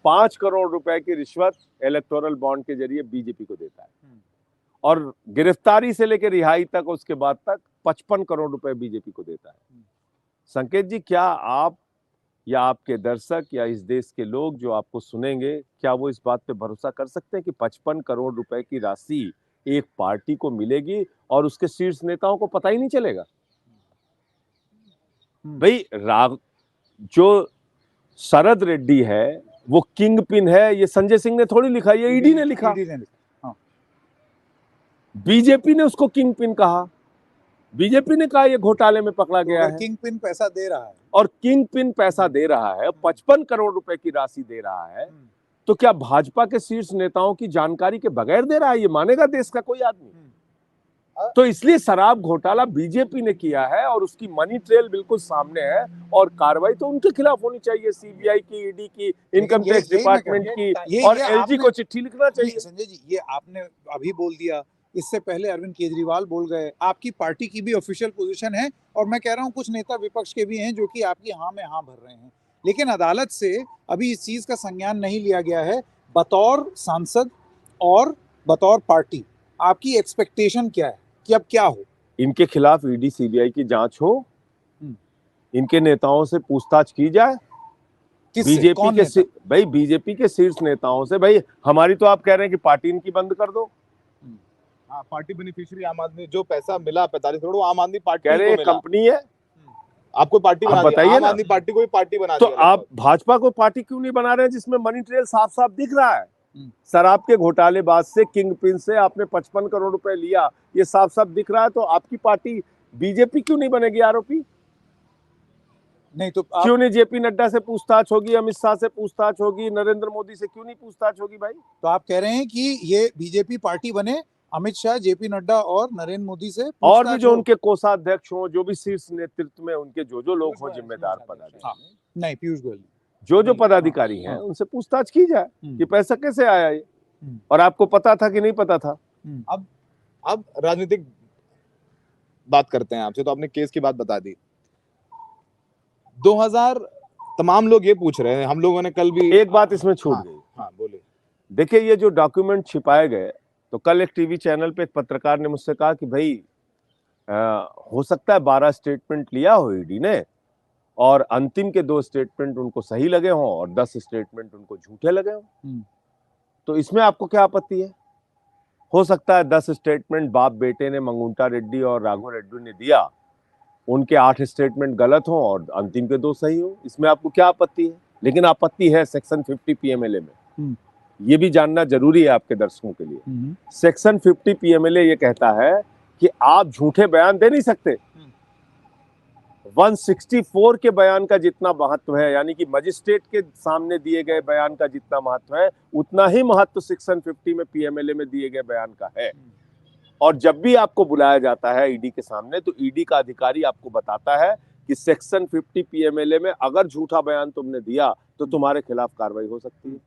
5 करोड़ रुपए की रिश्वत इलेक्टोरल बॉन्ड के जरिए बीजेपी को देता है और गिरफ्तारी से लेकर रिहाई तक, उसके बाद तक 55 करोड़ रुपए बीजेपी को देता है। संकेत जी, क्या आप या आपके दर्शक या इस देश के लोग जो आपको सुनेंगे, क्या वो इस बात पे भरोसा कर सकते हैं कि 55 करोड़ रुपए की राशि एक पार्टी को मिलेगी और उसके शीर्ष नेताओं को पता ही नहीं चलेगा? भाई, जो शरद रेड्डी है वो किंग पिन है, ये संजय सिंह ने थोड़ी लिखा, ये ईडी ने लिखा। बीजेपी ने उसको किंग पिन कहा, बीजेपी ने कहा ये घोटाले में पकड़ा गया है। किंग पिन पैसा दे रहा है और किंग पिन पैसा दे रहा है, 55 करोड़ रुपए की राशि दे रहा है, तो क्या भाजपा के शीर्ष नेताओं की जानकारी के बगैर दे रहा है? ये मानेगा देश का कोई आदमी? तो इसलिए शराब घोटाला बीजेपी ने किया है और उसकी मनी ट्रेल बिल्कुल सामने है और कार्रवाई तो उनके खिलाफ होनी चाहिए, सीबीआई की, ईडी की, इनकम टैक्स डिपार्टमेंट की, और एलजी को चिट्ठी लिखना चाहिए। संजय जी, ये आपने अभी बोल दिया, इससे पहले अरविंद केजरीवाल बोल गए, आपकी पार्टी की भी ऑफिशियल पोजीशन है और मैं कह रहा हूं कुछ नेता विपक्ष के भी हैं जो कि आपकी हाँ में हाँ भर रहे हैं, लेकिन अदालत से अभी इस चीज का संज्ञान नहीं लिया गया है। बतौर सांसद और बतौर पार्टी आपकी एक्सपेक्टेशन क्या है कि अब क्या हो? इनके खिलाफ ईडी सीबीआई की जांच हो, इनके नेताओं से पूछताछ की जाए कौन के नेता? भाई बीजेपी के शीर्ष नेताओं से। भाई हमारी तो आप कह रहे हैं कि पार्टी इनकी बंद कर दो। हाँ, पार्टी बेनिफिशियरी आम आदमी, जो पैसा मिला 45 करोड़ वो आम आदमी पार्टी कह को रहे मिला। कंपनी है, आपको पार्टी आप बना दी, बताइए आम ना। आदमी पार्टी को भी पार्टी बना तो दिया आप लगभग। भाजपा को पार्टी क्यों नहीं बना रहे हैं जिसमें मनी ट्रेल साफ साफ दिख रहा है? शराब के घोटालेबाज से, किंग पिन से आपने 55 करोड़ रुपए लिया, ये साफ साफ दिख रहा है। तो आपकी पार्टी बीजेपी क्यों नहीं बनेगी आरोपी? नहीं तो क्यों नहीं जेपी नड्डा से पूछताछ होगी, अमित शाह से पूछताछ होगी, नरेंद्र मोदी से क्यों नहीं पूछताछ होगी भाई? तो आप कह रहे हैं कि ये बीजेपी पार्टी बने, अमित शाह, जेपी नड्डा और नरेंद्र मोदी से और भी जो उनके कोषाध्यक्ष हो, जो भी शीर्ष नेतृत्व में उनके जो लोग हो जिम्मेदार पदाधिकारी, नहीं पीयूष गोयल, जो पदाधिकारी हैं उनसे पूछताछ की जाए कि पैसा कैसे आया ये, और आपको पता था कि नहीं पता था। अब राजनीतिक बात करते हैं आपसे, तो आपने केस की बात बता दी। 2000 तमाम लोग ये पूछ रहे हैं, हम लोगों ने कल भी एक बात इसमें छूट गई। हाँ बोलिए। देखिए ये जो डॉक्यूमेंट छिपाए गए, तो कल एक टीवी चैनल पे एक पत्रकार ने मुझसे कहा कि भाई हो सकता है 12 स्टेटमेंट लिया हो ईडी ने और अंतिम के 2 स्टेटमेंट उनको सही लगे हों और 10 स्टेटमेंट उनको झूठे लगे हों। तो इसमें आपको क्या आपत्ति है? हो सकता है 10 स्टेटमेंट बाप बेटे ने, मंगुंटा रेड्डी और राघव रेड्डी ने दिया, उनके 8 स्टेटमेंट गलत हों और अंतिम के 2 सही हो। इसमें आपको क्या आपत्ति है? लेकिन आपत्ति है सेक्शन 50 पीएमएलए में। ये भी जानना जरूरी है आपके दर्शकों के लिए। सेक्शन 50 पीएमएलए ये कहता है कि आप झूठे बयान दे नहीं सकते। 164 के बयान का जितना महत्व है, यानी कि मजिस्ट्रेट के सामने दिए गए बयान का जितना महत्व है, उतना ही महत्व सेक्शन 50 में पीएमएलए में दिए गए बयान का है। और जब भी आपको बुलाया जाता है ईडी के सामने, तो ईडी का अधिकारी आपको बताता है कि सेक्शन 50 पीएमएलए में अगर झूठा बयान तुमने दिया तो तुम्हारे खिलाफ कार्रवाई हो सकती है।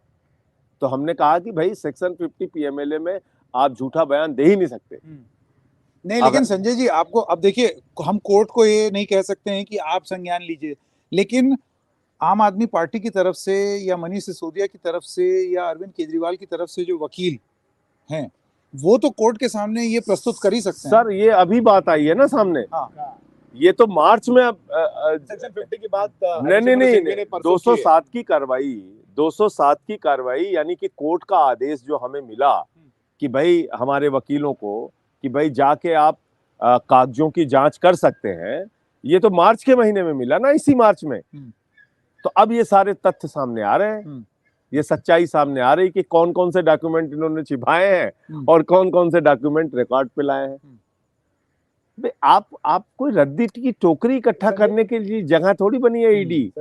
तो हमने कहा कि भाई सेक्शन 50 पीएमएलए में आप झूठा बयान दे ही नहीं सकते। नहीं, लेकिन संजय जी आपको अब देखिए, हम कोर्ट को ये नहीं कह सकते हैं कि आप संज्ञान लीजिए, लेकिन आम आदमी पार्टी की तरफ से या मनीष सिसोदिया की तरफ से या अरविंद केजरीवाल की तरफ से जो वकील हैं, वो तो कोर्ट के सामने ये प्रस्तुत कर ही सकते हैं। सर ये अभी बात आई है ना सामने। हाँ। ये तो मार्च में सेक्शन 50 की बात नहीं 207 की कार्रवाई, 207 की कार्रवाई, यानी कि कोर्ट का आदेश जो हमें मिला कि भाई हमारे वकीलों को कि भाई जाके आप कागजों की जांच कर सकते हैं, ये तो मार्च के महीने में मिला ना, इसी मार्च में। तो अब ये सारे तथ्य सामने आ रहे हैं, ये सच्चाई सामने आ रही कि कौन कौन से डॉक्यूमेंट इन्होंने छिपाए हैं और कौन कौन से डॉक्यूमेंट रिकॉर्ड पे लाए हैं। आप कोई रद्दी की टोकरी इकट्ठा करने के लिए जगह थोड़ी बनी है ईडी।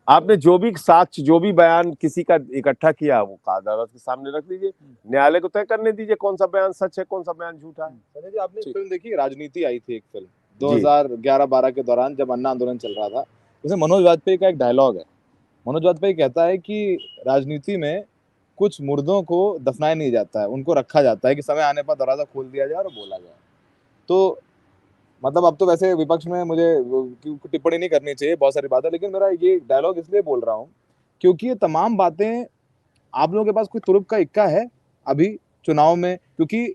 आपने जो भी साक्ष्य, जो भी बयान किसी का इकट्ठा किया, वो अदालत के सामने रख दीजिए, न्यायालय को तय करने दीजिए कौन सा बयान सच है, कौन सा बयान झूठा है। संजय जी, आपने फिल्म देखी, राजनीति आई थी एक फिल्म 2011-12 के दौरान जब अन्ना आंदोलन चल रहा था, उसमें मनोज वाजपेयी का एक डायलॉग है। मनोज वाजपेयी कहता है कि राजनीति में कुछ मुर्दों को दफनाया नहीं जाता है, उनको रखा जाता है कि समय आने पर दरवाजा खोल दिया जाए और बोला जाए। तो मतलब अब तो वैसे विपक्ष में मुझे टिप्पणी नहीं करनी चाहिए, बहुत सारी बातें, लेकिन मेरा ये डायलॉग इसलिए बोल रहा हूँ क्योंकि ये तमाम बातें, आप लोगों के पास कोई तुरुप का इक्का है अभी चुनाव में? क्योंकि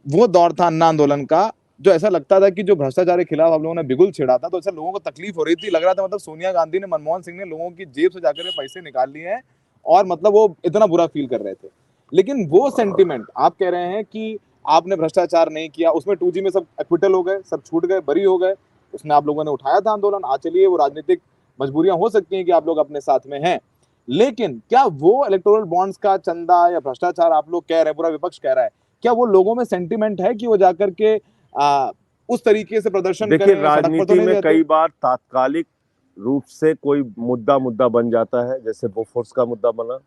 वो दौर था अन्ना आंदोलन का, जो ऐसा लगता था कि जो भ्रष्टाचार के खिलाफ आप लोगों ने बिगुल छेड़ा था, तो ऐसा लोगों को तकलीफ हो रही थी, लग रहा था मतलब सोनिया गांधी ने, मनमोहन सिंह ने लोगों की जेब से जाकर पैसे निकाल लिए हैं और मतलब वो इतना बुरा फील कर रहे थे। लेकिन वो सेंटिमेंट आप कह रहे हैं कि आपने भ्रष्टाचार नहीं किया, उसमें 2G में सब एक्विटल हो गए, सब छूट गए, बरी हो गए, उसमें आप लोगों ने उठाया था आंदोलन। आज चलिए वो राजनीतिक मजबूरियां हो सकती हैं कि आप लोग अपने साथ में हैं, लेकिन क्या वो इलेक्टोरल बॉन्ड्स का चंदा या भ्रष्टाचार आप लोग कह रहे हैं, पूरा विपक्ष कह रहा है, क्या वो लोगों में सेंटिमेंट है कि वो जाकर के उस तरीके से प्रदर्शन करें? देखिए राजनीति में कई बार तात्कालिक रूप से कोई मुद्दा बन जाता है, जैसे बोफोर्स का मुद्दा बना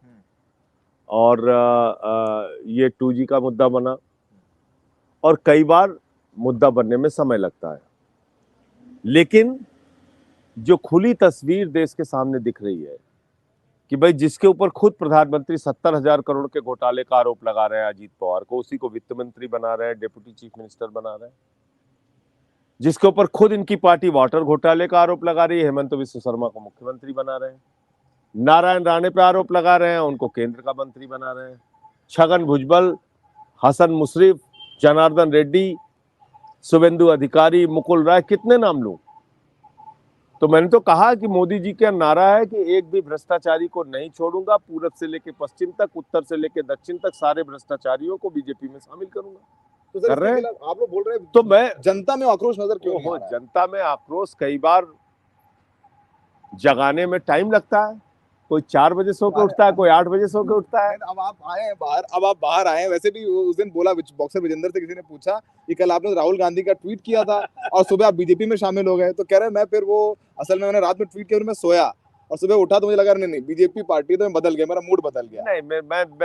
और ये 2G का मुद्दा बना, और कई बार मुद्दा बनने में समय लगता है। लेकिन जो खुली तस्वीर देश के सामने दिख रही है कि भाई जिसके ऊपर खुद प्रधानमंत्री 70,000 करोड़ के घोटाले का आरोप लगा रहे हैं अजीत पवार को, उसी को वित्त मंत्री बना रहे हैं, डिप्टी चीफ मिनिस्टर बना रहे हैं। जिसके ऊपर खुद इनकी पार्टी वाटर घोटाले का आरोप लगा रही है, हेमंत बिस्व शर्मा को मुख्यमंत्री बना रहे हैं। नारायण राणे पे आरोप लगा रहे हैं, उनको केंद्र का मंत्री बना रहे हैं। छगन भुजबल, हसन मुश्रीफ, जनार्दन रेड्डी, शुभेंदु अधिकारी, मुकुल राय, कितने नाम लूं? तो मैंने तो कहा कि मोदी जी का नारा है कि एक भी भ्रष्टाचारी को नहीं छोड़ूंगा, पूरब से लेके पश्चिम तक, उत्तर से लेके दक्षिण तक सारे भ्रष्टाचारियों को बीजेपी में शामिल करूंगा। तो सर कर रहे इसके हैं। खिलाफ आप लोग बोल रहे हैं, तो मैं जनता में आक्रोश नजर क्यों नहीं आ रहा है? जनता में आक्रोश कई बार जगाने में टाइम लगता है। कोई 4 बजे सो के उठता है, कोई 8 बजे सो के उठता है। अब आप आए हैं बाहर, अब आप बाहर आए हैं। वैसे भी उस दिन बोला बॉक्सर विजेंद्र से, किसी ने पूछा कि कल आपने राहुल गांधी का ट्वीट किया था और सुबह आप बीजेपी में शामिल हो गए, तो कह रहे हैं मैं फिर वो असल में मैंने रात में ट्वीट किया और मैं सोया और सुबह उठा तो मुझे लगा नहीं बीजेपी पार्टी तो मैं बदल गया, मेरा मूड बदल गया। नहीं,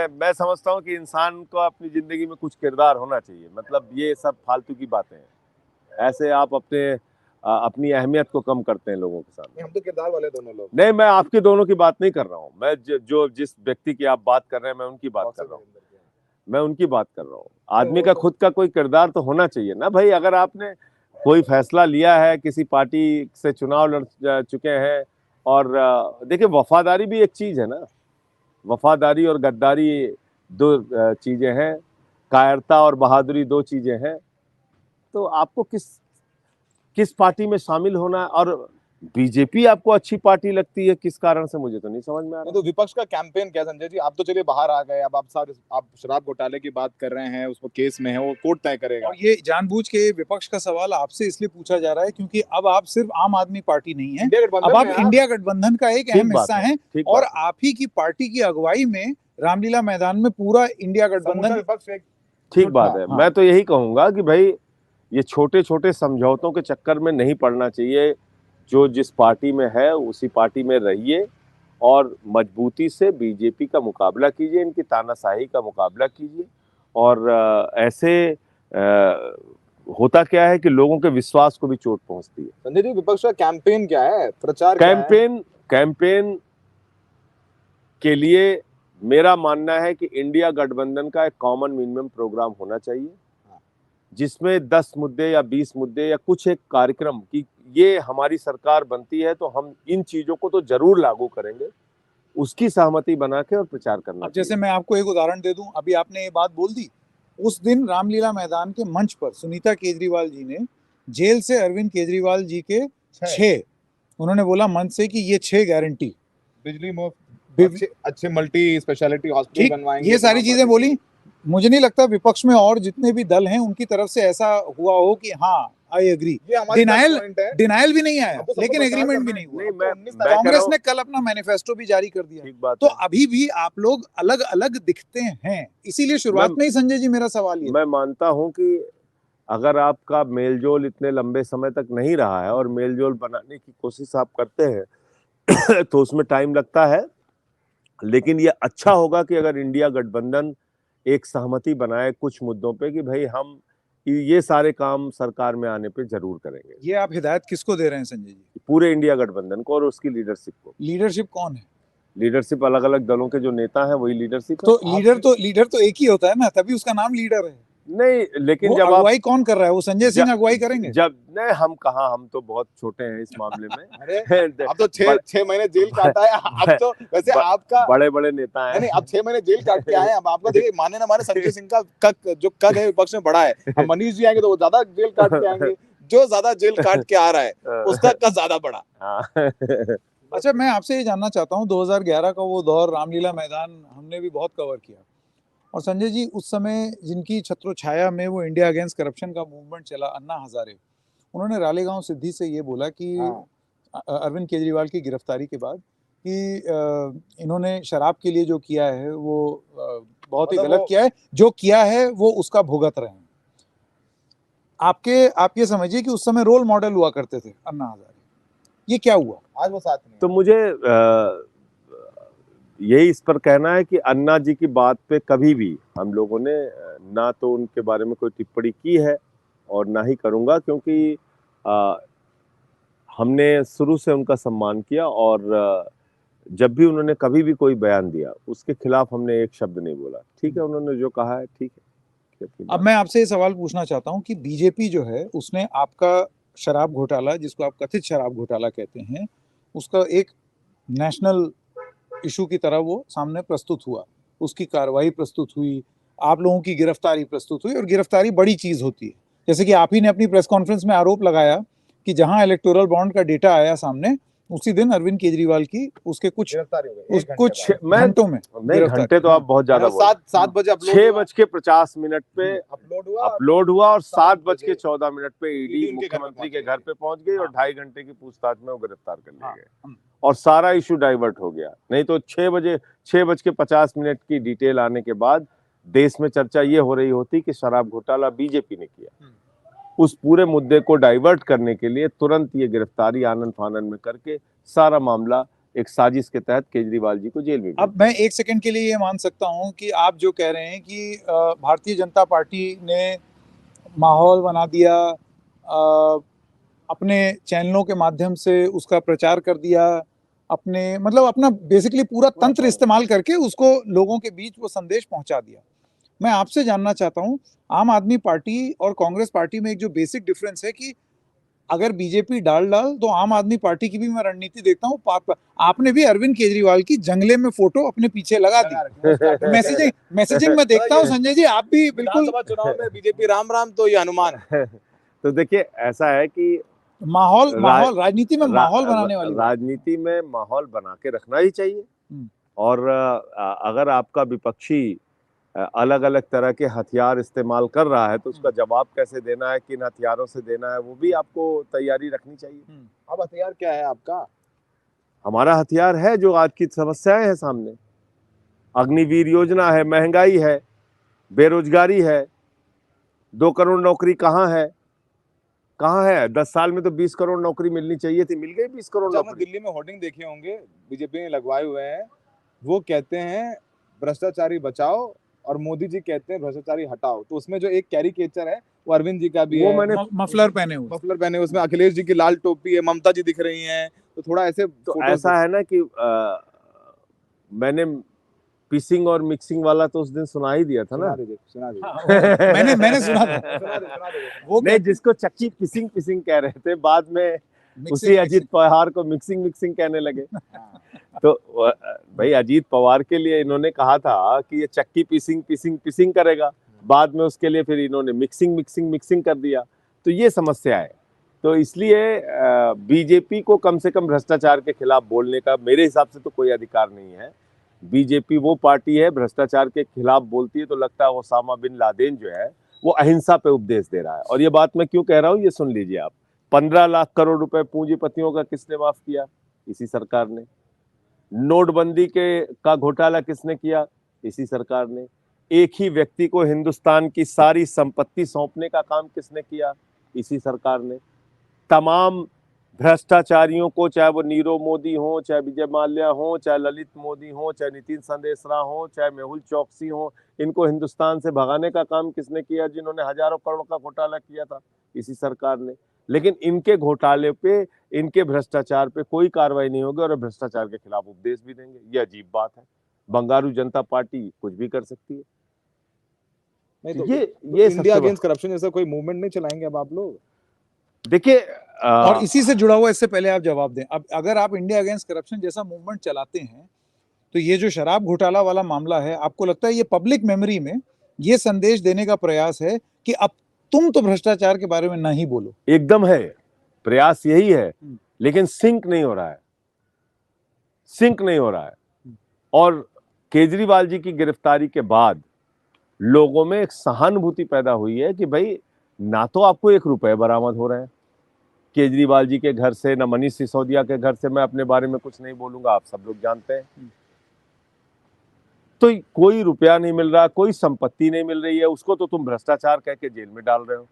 मैं समझता हूँ कि इंसान को अपनी जिंदगी में कुछ किरदार होना चाहिए। मतलब ये सब फालतू की बातें हैं। ऐसे आप अपनी अहमियत को कम करते हैं लोगों के सामने। हम तो किरदार वाले दोनों लोग। नहीं, मैं आपके दोनों की बात नहीं कर रहा हूँ। मैं जो जिस व्यक्ति की आप बात कर रहे हैं, मैं उनकी बात कर रहा हूँ। मैं उनकी बात कर रहा हूँ। आदमी का खुद का कोई किरदार तो होना चाहिए ना भाई। अगर आपने कोई फैसला लिया है, किसी पार्टी से चुनाव लड़ चुके हैं, और देखिए वफादारी भी एक चीज है ना। वफादारी और गद्दारी दो चीजें हैं, कायरता और बहादुरी 2 चीजें हैं। तो आपको किस पार्टी में शामिल होना है, और बीजेपी आपको अच्छी पार्टी लगती है किस कारण से, मुझे तो नहीं समझ में आ रहा। तो विपक्ष का कैंपेन क्या संजय जी? आप तो चलिए बाहर आ गए, अब आप शराब घोटाले की बात कर रहे हैं, उसको केस में है, वो कोर्ट तय करेगा। और ये जानबूझ के विपक्ष का सवाल आपसे इसलिए पूछा जा रहा है क्योंकि अब आप सिर्फ आम आदमी पार्टी नहीं है, इंडिया गठबंधन अब आप में हैं। इंडिया गठबंधन का एक ठीक अहम बात हिस्सा है, हैं ठीक और बात है। आप ही की पार्टी की अगुवाई में रामलीला मैदान में पूरा इंडिया समूचा गठबंधन। विपक्ष एक ठीक बात है। हाँ। मैं तो यही कहूंगा कि भाई ये छोटे छोटे समझौतों के चक्कर में नहीं पड़ना चाहिए। जो जिस पार्टी में है उसी पार्टी में रहिए और मजबूती से बीजेपी का मुकाबला कीजिए, इनकी तानाशाही का मुकाबला कीजिए। और ऐसे होता क्या है कि लोगों के विश्वास को भी चोट पहुंचती है। संजय जी, विपक्ष का कैंपेन क्या है, प्रचार कैंपेन के लिए मेरा मानना है कि इंडिया गठबंधन का एक कॉमन मिनिमम प्रोग्राम होना चाहिए, जिसमें 10 मुद्दे या 20 मुद्दे या कुछ एक कार्यक्रम की ये हमारी सरकार बनती है तो हम इन चीजों को तो जरूर लागू करेंगे, उसकी सहमति बना के और प्रचार करना। अब जैसे मैं आपको एक उदाहरण दे दूं, अभी आपने ये बात बोल दी, उस दिन रामलीला मैदान के मंच पर सुनीता केजरीवाल जी ने जेल से अरविंद केजरीवाल जी के 6 उन्होंने बोला मंच से कि ये 6 गारंटी, बिजली मुफ्त, अच्छे मल्टी स्पेशलिटी हॉस्पिटल बनवाएंगे, ये सारी चीजें बोली। मुझे नहीं लगता विपक्ष में और जितने भी दल हैं उनकी तरफ से ऐसा हुआ हो कि हाँ आई एग्री। डिनायल भी नहीं आया, लेकिन एग्रीमेंट भी नहीं हुआ। कांग्रेस ने कल अपना मैनिफेस्टो भी जारी कर दिया। तो अभी भी आप लोग अलग अलग दिखते हैं, इसीलिए शुरुआत में ही संजय जी मेरा सवाल ये, मैं मानता हूं कि अगर आपका मेलजोल इतने लंबे समय तक नहीं रहा है और मेलजोल बनाने की कोशिश आप करते हैं तो उसमें टाइम लगता है। लेकिन ये अच्छा होगा कि अगर इंडिया गठबंधन एक सहमति बनाए कुछ मुद्दों पे कि भाई हम ये सारे काम सरकार में आने पे जरूर करेंगे। ये आप हिदायत किसको दे रहे हैं संजय जी? पूरे इंडिया गठबंधन को और उसकी लीडरशिप को। लीडरशिप कौन है? लीडरशिप अलग अलग दलों के जो नेता हैं वही लीडरशिप तो लीडर तो एक ही होता है ना, तभी उसका नाम लीडर है। नहीं, लेकिन जब अगुवाई कौन कर रहा है? वो संजय सिंह अगुवाई करेंगे? जब नहीं, हम कहाँ, हम तो बहुत छोटे हैं इस मामले में। अरे आप तो 6 महीने जेल काटा है। अब तो वैसे आपका बड़े बड़े नेता हैं। नहीं, अब 6 महीने जेल काट के आए हैं। अब आपका देखिए, माने ना माने संजय सिंह का कद है विपक्ष में बड़ा है। अब मनीष जी आएंगे तो वो ज्यादा जेल काट के आएंगे, जो ज्यादा जेल काट के आ रहा है उसका कद ज्यादा बड़ा। अच्छा, मैं आपसे ये जानना चाहता हूँ, 2011 का वो दौर रामलीला मैदान हमने भी बहुत कवर किया, और संजय जी उस समय जिनकी छत्रोछाया में वो इंडिया अगेंस्ट करप्शन का मूवमेंट चला, अन्ना हजारे, उन्होंने रालेगांव सिद्धि से ये बोला कि अरविंद केजरीवाल की गिरफ्तारी के बाद कि इन्होंने शराब के लिए जो किया है वो बहुत ही गलत किया है, जो किया है वो उसका भुगत रहे हैं। आप ये समझिए कि उस समय रोल मॉडल हुआ करते थे अन्ना हजारे, ये क्या हुआ? आज वो साथ नहीं। तो मुझे यही इस पर कहना है कि अन्ना जी की बात पे कभी भी हम लोगों ने ना तो उनके बारे में कोई टिप्पणी की है और ना ही करूंगा, क्योंकि हमने शुरू से उनका सम्मान किया और जब भी उन्होंने कभी भी कोई बयान दिया उसके खिलाफ हमने एक शब्द नहीं बोला। ठीक है, उन्होंने जो कहा है ठीक है। अब मैं आपसे ये सवाल पूछना चाहता हूँ कि बीजेपी जो है उसने आपका शराब घोटाला, जिसको आप कथित शराब घोटाला कहते हैं, उसका एक नेशनल इशू की तरह वो सामने प्रस्तुत हुआ, उसकी कार्रवाई प्रस्तुत हुई, आप लोगों की गिरफ्तारी प्रस्तुत हुई, और गिरफ्तारी बड़ी चीज होती है। जैसे कि आप ही ने अपनी प्रेस कॉन्फ्रेंस में आरोप लगाया कि जहां इलेक्टोरल बॉन्ड का डेटा आया सामने, उसी दिन अरविंद केजरीवाल की उसके कुछ गिरफ्तारी हो गई, उस एक घंटे कुछ बाद। घंटों में नहीं, गिरफ्तारी। घंटे तो हाँ, आप बहुत ज्यादा बोल 7 बजे अपलोड 6:50 पे अपलोड हुआ और 7:14 पे ईडी ईडी उनके घर पे मुख्यमंत्री पहुंच के गई। घर पे पहुंच गई और हाँ। 2.5 घंटे की पूछताछ में वो गिरफ्तार कर लिए हाँ, गए और सारा इशू डाइवर्ट हो गया। नहीं तो 6:50 की डिटेल आने के बाद देश में चर्चा ये हो रही होती कि शराब घोटाला बीजेपी ने किया। उस पूरे मुद्दे को डाइवर्ट करने के लिए तुरंत ये गिरफ्तारी आनन फानन में करके सारा मामला एक साजिश के तहत केजरीवाल जी को जेल में। अब मैं एक सेकंड के लिए ये मान सकता हूं कि आप जो कह रहे हैं कि भारतीय जनता पार्टी ने माहौल बना दिया, अपने चैनलों के माध्यम से उसका प्रचार कर दिया, अपने मतलब अपना बेसिकली पूरा तंत्र इस्तेमाल करके उसको लोगों के बीच वो संदेश पहुंचा दिया। मैं आपसे जानना चाहता हूं, आम आदमी पार्टी और कांग्रेस पार्टी में एक जो बेसिक डिफरेंस है कि अगर बीजेपी डाल तो आम आदमी पार्टी की भी मैं रणनीति देखता हूँ। आपने भी अरविंद केजरीवाल की जंगले में फोटो अपने पीछे लगा दी। मैसेजिंग में देखता हूँ संजय जी, आप भी बिल्कुल विधानसभा चुनाव में बीजेपी राम राम तो ये हनुमान। तो देखिए, ऐसा है कि माहौल राजनीति में माहौल बनाने वाली बात। राजनीति में माहौल बना के रखना ही चाहिए। और अगर आपका विपक्षी अलग अलग तरह के हथियार इस्तेमाल कर रहा है तो उसका जवाब कैसे देना है, किन हथियारों से देना है, वो भी आपको तैयारी रखनी चाहिए। अब हथियार क्या है आपका? हमारा हथियार है जो आज की समस्याएं हैं सामने, अग्निवीर योजना है, महंगाई है, बेरोजगारी है, 2 करोड़ नौकरी कहाँ है? 10 साल में तो 20 करोड़ नौकरी मिलनी चाहिए थी, मिल गई 20 करोड़ नौकरी। दिल्ली में होर्डिंग देखे होंगे, बीजेपी ने लगवाए हुए हैं, वो कहते हैं भ्रष्टाचारी बचाओ और मोदी जी कहते हैं भ्रष्टाचारी हटाओ। तो उसमें जो एक कैरिकेचर है वो अरविंद जी का भी वो है, मैंने मफलर पहने उसमें अखिलेश जी की लाल टोपी है, ममता जी दिख रही हैं, तो थोड़ा ऐसे तो ऐसा है ना कि मैंने पिसिंग और मिक्सिंग वाला तो उस दिन सुना ही दिया था ना। सुना दीजिए। हाँ, मैंने सुना था। वो नहीं, जिसको चक्की पिसिंग कह रहे थे, बाद में उसी अजीत पवार को मिक्सिंग कहने लगे। तो भाई अजीत पवार के लिए इन्होंने कहा था कि ये चक्की पिसिंग करेगा, बाद में उसके लिए फिर इन्होंने मिक्सिंग कर दिया। तो ये समस्या है। तो इसलिए बीजेपी को कम से कम भ्रष्टाचार के खिलाफ बोलने का मेरे हिसाब से तो कोई अधिकार नहीं है। बीजेपी वो पार्टी है, भ्रष्टाचार के खिलाफ बोलती है तो लगता है ओसामा बिन लादेन जो है वो अहिंसा पे उपदेश दे रहा है। और ये बात मैं क्यों कह रहा हूँ ये सुन लीजिए आप। 15 लाख करोड़ रुपए पूंजीपतियों का किसने माफ किया? इसी सरकार ने। नोटबंदी का घोटाला किसने किया? इसी सरकार ने। एक ही व्यक्ति को हिंदुस्तान की सारी संपत्ति सौंपने का काम किसने किया? इसी सरकार ने। तमाम भ्रष्टाचारियों को, चाहे वो नीरव मोदी हो, चाहे विजय माल्या हो, चाहे ललित मोदी हो, चाहे नितिन संदेशरा हो, चाहे मेहुल चौकसी हो, इनको हिंदुस्तान से भगाने का काम किसने किया? जिन्होंने हजारों करोड़ का घोटाला किया था, इसी सरकार ने। लेकिन इनके घोटाले पे, इनके भ्रष्टाचार पे कोई कार्रवाई नहीं होगी और भ्रष्टाचार के खिलाफ उपदेश भी देंगे। ये अजीब बात है। बंगारू जनता पार्टी कुछ भी कर सकती है। नहीं तो ये इंडिया अगेंस्ट करप्शन जैसा कोई मूवमेंट नहीं चलाएंगे अब आप लोग? देखिए, और इसी से जुड़ा हुआ, इससे पहले आप जवाब दें, अब अगर आप इंडिया अगेंस्ट करप्शन जैसा मूवमेंट चलाते हैं तो ये जो शराब घोटाला वाला मामला है, आपको लगता है ये पब्लिक मेमोरी में ये संदेश देने का प्रयास है कि अब तुम तो भ्रष्टाचार के बारे में नहीं बोलो? एकदम है, प्रयास यही है, लेकिन सिंक नहीं हो रहा है। और केजरीवाल जी की गिरफ्तारी के बाद लोगों में एक सहानुभूति पैदा हुई है कि भाई ना तो आपको 1 रुपए बरामद हो रहे हैं केजरीवाल जी के घर से, ना मनीष सिसोदिया के घर से। मैं अपने बारे में कुछ नहीं बोलूंगा, आप सब लोग जानते हैं। तो कोई रुपया नहीं मिल रहा, कोई संपत्ति नहीं मिल रही है, उसको तो तुम भ्रष्टाचार कह के जेल में डाल रहे हो।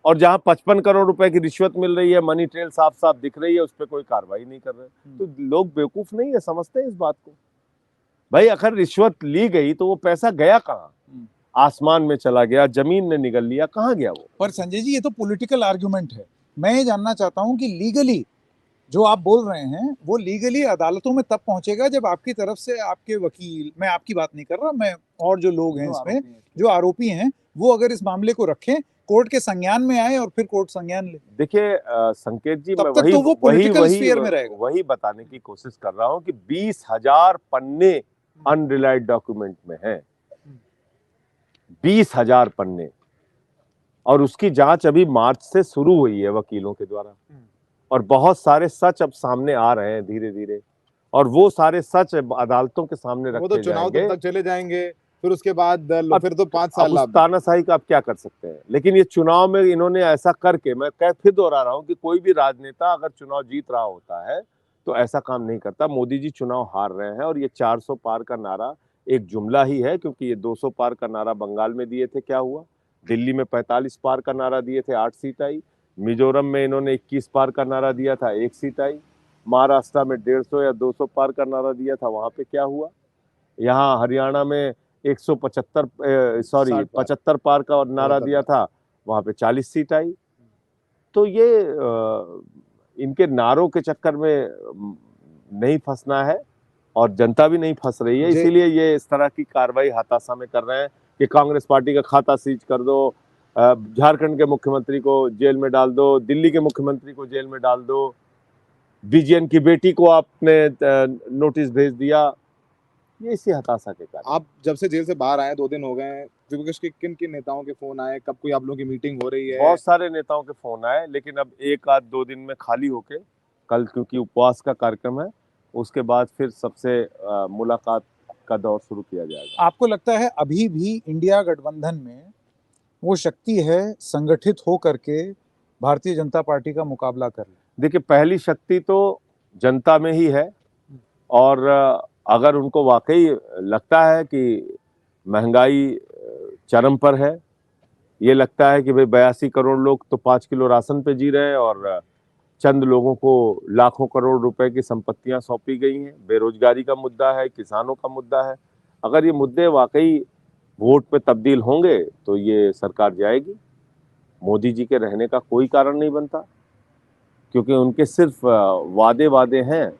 और जहां 55 करोड़ रुपए की रिश्वत मिल रही है, मनी ट्रेल साफ साफ दिख रही है, उस पर कोई कार्रवाई नहीं कर रहे। तो लोग बेवकूफ नहीं है, समझते हैं इस बात को। भाई अगर रिश्वत ली गई तो वो पैसा गया कहाँ? आसमान में चला गया, जमीन ने निगल लिया, कहाँ गया वो? पर संजय जी, ये तो पॉलिटिकल आर्गुमेंट है। मैं ये जानना चाहता हूं कि लीगली जो आप बोल रहे हैं वो लीगली अदालतों में तब पहुंचेगा जब आपकी तरफ से आपके वकील, मैं आपकी बात नहीं कर रहा, मैं और जो लोग हैं इसमें जो आरोपी हैं, वो अगर इस मामले को रखें, कोर्ट के संज्ञान में आए और फिर कोर्ट संज्ञान ले। देखिए संकेत जी, मैं वही बताने की कोशिश कर रहा हूं कि 20,000 पन्ने अनरिलाइड डॉक्यूमेंट में हैं। 20,000 पन्ने। और उसकी जांच अभी मार्च से शुरू हुई है वकीलों के द्वारा, और बहुत सारे सच अब सामने आ रहे हैं धीरे धीरे, और वो सारे सच अदालतों के सामने वो तो रखे चुनाव जाएंगे। तब तक चले जाएंगे, फिर उसके बाद फिर तो 5 अब साल उस लाभ। तानाशाही का आप क्या कर सकते हैं, लेकिन ये चुनाव में इन्होंने ऐसा करके, मैं फिर दोहरा रहा हूं कि कोई भी राजनेता अगर चुनाव जीत रहा होता है तो ऐसा काम नहीं करता। मोदी जी चुनाव हार रहे हैं, और ये 400 पार का नारा एक जुमला ही है, क्योंकि ये 200 पार का नारा बंगाल में दिए थे, क्या हुआ? दिल्ली में 45 पार का नारा दिए थे, 8 सीट आई। मिजोरम में इन्होंने 21 पार का नारा दिया था, 1 सीट आई। महाराष्ट्र में 150 या 200 पार का नारा दिया था, वहां पे क्या हुआ? यहाँ हरियाणा में 75 पार का नारा दिया था, वहां पे 40 सीट आई। तो ये इनके नारों के चक्कर में नहीं फंसना है, और जनता भी नहीं फंस रही है, इसीलिए ये इस तरह की कार्रवाई हताशा में कर रहे हैं कि कांग्रेस पार्टी का खाता सीज कर दो, झारखंड के मुख्यमंत्री को जेल में डाल दो, दिल्ली के मुख्यमंत्री को जेल में डाल दो, बीजेन की बेटी को आपने नोटिस भेज दिया। ये इसी हताशा के कारण। आप जब से जेल से बाहर आए 2 दिन हो गए हैं, विपक्ष के किन किन नेताओं के फोन आए, कब कोई आप लोगों की मीटिंग हो रही है? बहुत सारे नेताओं के फोन आए, लेकिन अब 1-2 दिन में खाली होके, कल क्योंकि उपवास का कार्यक्रम है, उसके बाद फिर सबसे मुलाकात का दौर शुरू किया जाएगा। आपको लगता है अभी भी इंडिया गठबंधन में वो शक्ति है संगठित हो करके भारतीय जनता पार्टी का मुकाबला कर ले? देखिए, पहली शक्ति तो जनता में ही है, और अगर उनको वाकई लगता है कि महंगाई चरम पर है, ये लगता है कि भाई 82 करोड़ लोग तो 5 किलो राशन पे जी रहे हैं, और चंद लोगों को लाखों करोड़ रुपए की संपत्तियां सौंपी गई हैं, बेरोजगारी का मुद्दा है, किसानों का मुद्दा है, अगर ये मुद्दे वाकई वोट पे तब्दील होंगे तो ये सरकार जाएगी। मोदी जी के रहने का कोई कारण नहीं बनता, क्योंकि उनके सिर्फ वादे हैं,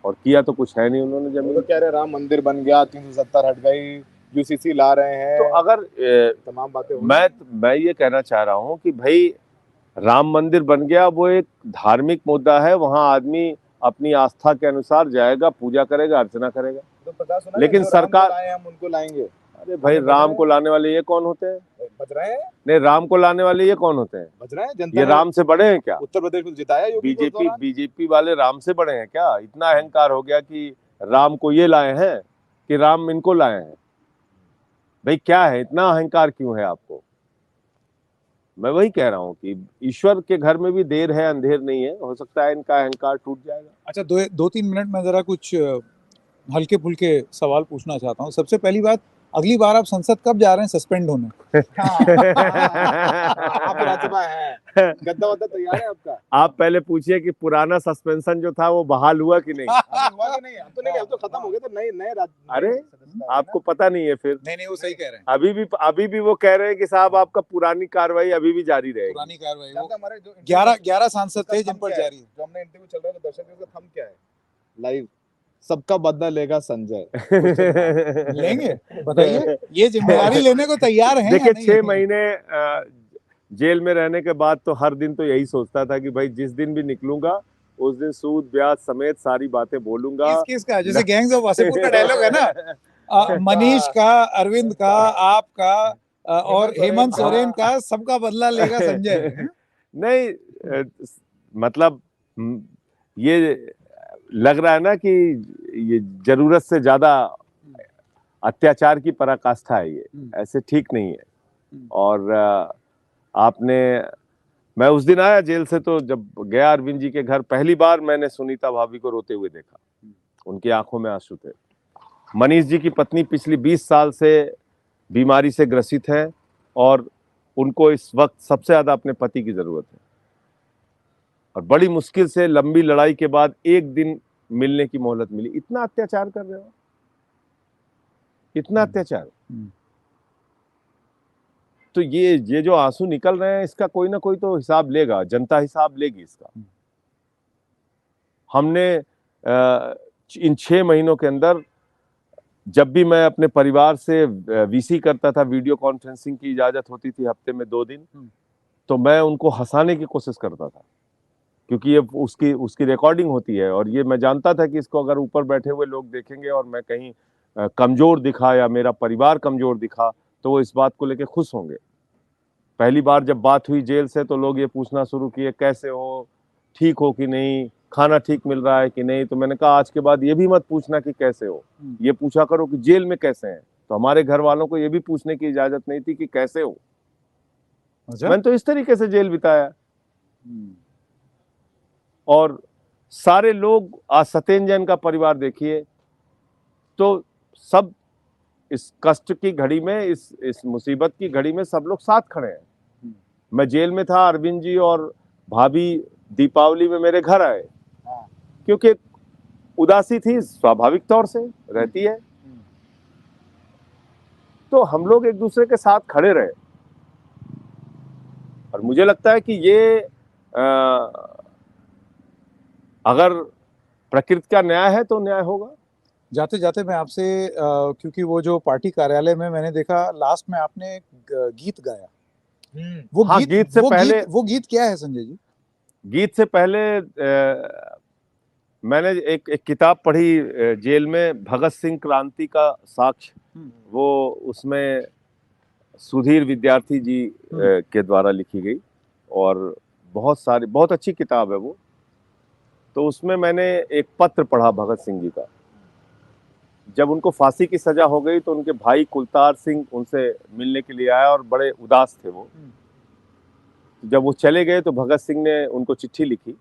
और किया तो कुछ है नहीं उन्होंने वो जमीन। तो कह रहे राम मंदिर बन गया, 370 हट गई, यूसीसी ला रहे हैं, तो अगर तमाम बातें मैं ये कहना चाह रहा हूँ कि भाई राम मंदिर बन गया, वो एक धार्मिक मुद्दा है, वहां आदमी अपनी आस्था के अनुसार जाएगा, पूजा करेगा, अर्चना करेगा। तो प्रकाश सुना, लेकिन सरकार, हम उनको लाएंगे। अरे भाई, राम को लाने वाले ये कौन होते हैं? बच रहे हैं, नहीं, राम को लाने वाले ये कौन होते हैं? बच रहे हैं। जनता ये राम से बड़े हैं क्या? उत्तर प्रदेश में जिताया योगी को। बीजेपी वाले राम से बड़े हैं क्या? इतना अहंकार हो गया कि राम को ये लाए हैं कि राम इनको लाए हैं। भाई क्या है, इतना अहंकार क्यों है आपको? मैं वही कह रहा हूँ कि ईश्वर के घर में भी देर है, अंधेर नहीं है, हो सकता है इनका अहंकार टूट जाएगा। अच्छा, 2-3 मिनट में जरा कुछ हल्के फुल्के सवाल पूछना चाहता हूँ। सबसे पहली बात, अगली बार आप संसद कब जा रहे हैं सस्पेंड होने? आप राज्यसभा हैं, गद्दा वद्दा तैयार है आपका? आप पहले पूछिए कि पुराना सस्पेंशन जो था वो बहाल हुआ कि नहीं? हुआ कि नहीं? अब तो नहीं, अब तो खत्म हो गया, तो नए अरे आपको पता नहीं है फिर? नहीं, वो सही कह रहे हैं। अभी भी वो कह रहे हैं कि साहब आपका पुरानी कार्रवाई अभी भी जारी रहेगी। पुरानी कार्रवाई, वो हमारे जो 11 सांसद थे जिन पर जारी है। जो हमने इंटरव्यू चल रहा है, तो दर्शकों का थंब क्या है? लाइव, सबका बदला लेगा संजय। लेंगे, बताइए, ये जिम्मेदारी लेने को तैयार हैं? देखिए, 6 महीने जेल में रहने के बाद तो हर दिन तो यही सोचता था कि भाई जिस दिन भी निकलूंगा उस दिन सूद ब्याज समेत सारी बातें बोलूंगा। किसका? जैसे गैंग्स ऑफ वासेपुर का डायलॉग है ना, मनीष का, अरविंद का, आपका, और हेमंत सोरेन का, सबका बदला लेगा संजय। नहीं, मतलब ये लग रहा है ना कि ये जरूरत से ज्यादा अत्याचार की पराकाष्ठा है, ये ऐसे ठीक नहीं है। और मैं उस दिन आया जेल से, तो जब गया अरविंद जी के घर, पहली बार मैंने सुनीता भाभी को रोते हुए देखा, उनकी आंखों में आंसू थे। मनीष जी की पत्नी पिछली 20 साल से बीमारी से ग्रसित है, और उनको इस वक्त सबसे ज्यादा अपने पति की जरूरत है, और बड़ी मुश्किल से लंबी लड़ाई के बाद एक दिन मिलने की मोहलत मिली। इतना अत्याचार कर रहे हो, इतना अत्याचार। तो ये जो आंसू निकल रहे हैं, इसका कोई ना कोई तो हिसाब लेगा, जनता हिसाब लेगी इसका। हमने इन 6 महीनों के अंदर, जब भी मैं अपने परिवार से वीसी करता था, वीडियो कॉन्फ्रेंसिंग की इजाजत होती थी हफ्ते में 2 दिन, तो मैं उनको हंसाने की कोशिश करता था, क्योंकि ये उसकी रिकॉर्डिंग होती है, और ये मैं जानता था कि इसको अगर ऊपर बैठे हुए लोग देखेंगे और मैं कहीं कमजोर दिखा या मेरा परिवार कमजोर दिखा, तो वो इस बात को लेके खुश होंगे। पहली बार जब बात हुई जेल से तो लोग ये पूछना शुरू किए कैसे हो, ठीक हो कि नहीं, खाना ठीक मिल रहा है कि नहीं। तो मैंने कहा आज के बाद ये भी मत पूछना कि कैसे हो, ये पूछा करो कि जेल में कैसे हैं। तो हमारे घर वालों को ये भी पूछने की इजाजत नहीं थी कि कैसे हो। अच्छा? मैंने तो इस तरीके से जेल बिताया। और सारे लोग, आज सत्येंद्र जैन का परिवार देखिए, तो सब इस कष्ट की घड़ी में, इस मुसीबत की घड़ी में सब लोग साथ खड़े हैं। मैं जेल में था, अरविंद जी और भाभी दीपावली में मेरे घर आए, क्योंकि उदासी थी, स्वाभाविक तौर से रहती है। तो हम लोग एक दूसरे के साथ खड़े रहे। और मुझे लगता है कि ये अगर प्रकृति का न्याय है तो न्याय होगा। जाते जाते मैं आपसे क्योंकि वो जो पार्टी कार्यालय में मैंने देखा लास्ट में आपने गीत गाया, वो हाँ, गीत से पहले, वो गीत क्या है संजय जी? गीत से पहले मैंने एक किताब पढ़ी जेल में, भगत सिंह क्रांति का साक्ष्य। वो उसमें सुधीर विद्यार्थी जी के द्वारा लिखी गई और बहुत अच्छी किताब है वो। तो उसमें मैंने एक पत्र पढ़ा भगत सिंह जी का। जब उनको फांसी की सजा हो गई तो उनके भाई कुलतार सिंह उनसे मिलने के लिए आया और बड़े उदास थे वो। जब वो चले गए तो भगत सिंह ने उनको चिट्ठी लिखी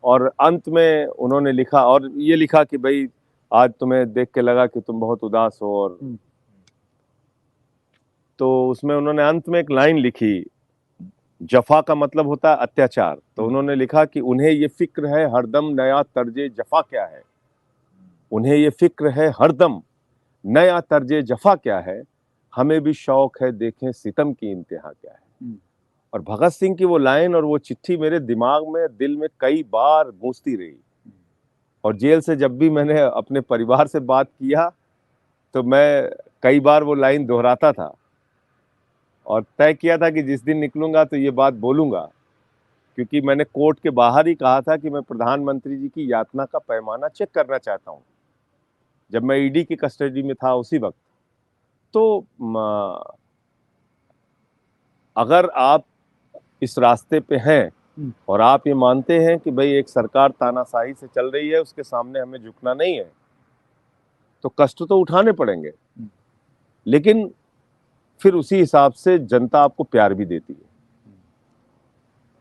और अंत में उन्होंने लिखा, और ये लिखा कि भाई आज तुम्हें देख के लगा कि तुम बहुत उदास हो। और तो उसमें उन्होंने अंत में एक लाइन लिखी, जफा का मतलब होता है अत्याचार। तो उन्होंने लिखा कि उन्हें ये फिक्र है हरदम नया तर्जे जफा क्या है, उन्हें ये फिक्र है हरदम नया तर्जे जफा क्या है, हमें भी शौक है देखें सितम की इंतहा क्या है। और भगत सिंह की वो लाइन और वो चिट्ठी मेरे दिमाग में, दिल में कई बार गूंजती रही। और जेल से जब भी मैंने अपने परिवार से बात किया तो मैं कई बार वो लाइन दोहराता था और तय किया था कि जिस दिन निकलूंगा तो ये बात बोलूंगा, क्योंकि मैंने कोर्ट के बाहर ही कहा था कि मैं प्रधानमंत्री जी की यातना का पैमाना चेक करना चाहता हूं, जब मैं ईडी की कस्टडी में था उसी वक्त। तो अगर आप इस रास्ते पे हैं और आप ये मानते हैं कि भाई एक सरकार तानाशाही से चल रही है, उसके सामने हमें झुकना नहीं है, तो कष्ट तो उठाने पड़ेंगे, लेकिन फिर उसी हिसाब से जनता आपको प्यार भी देती है।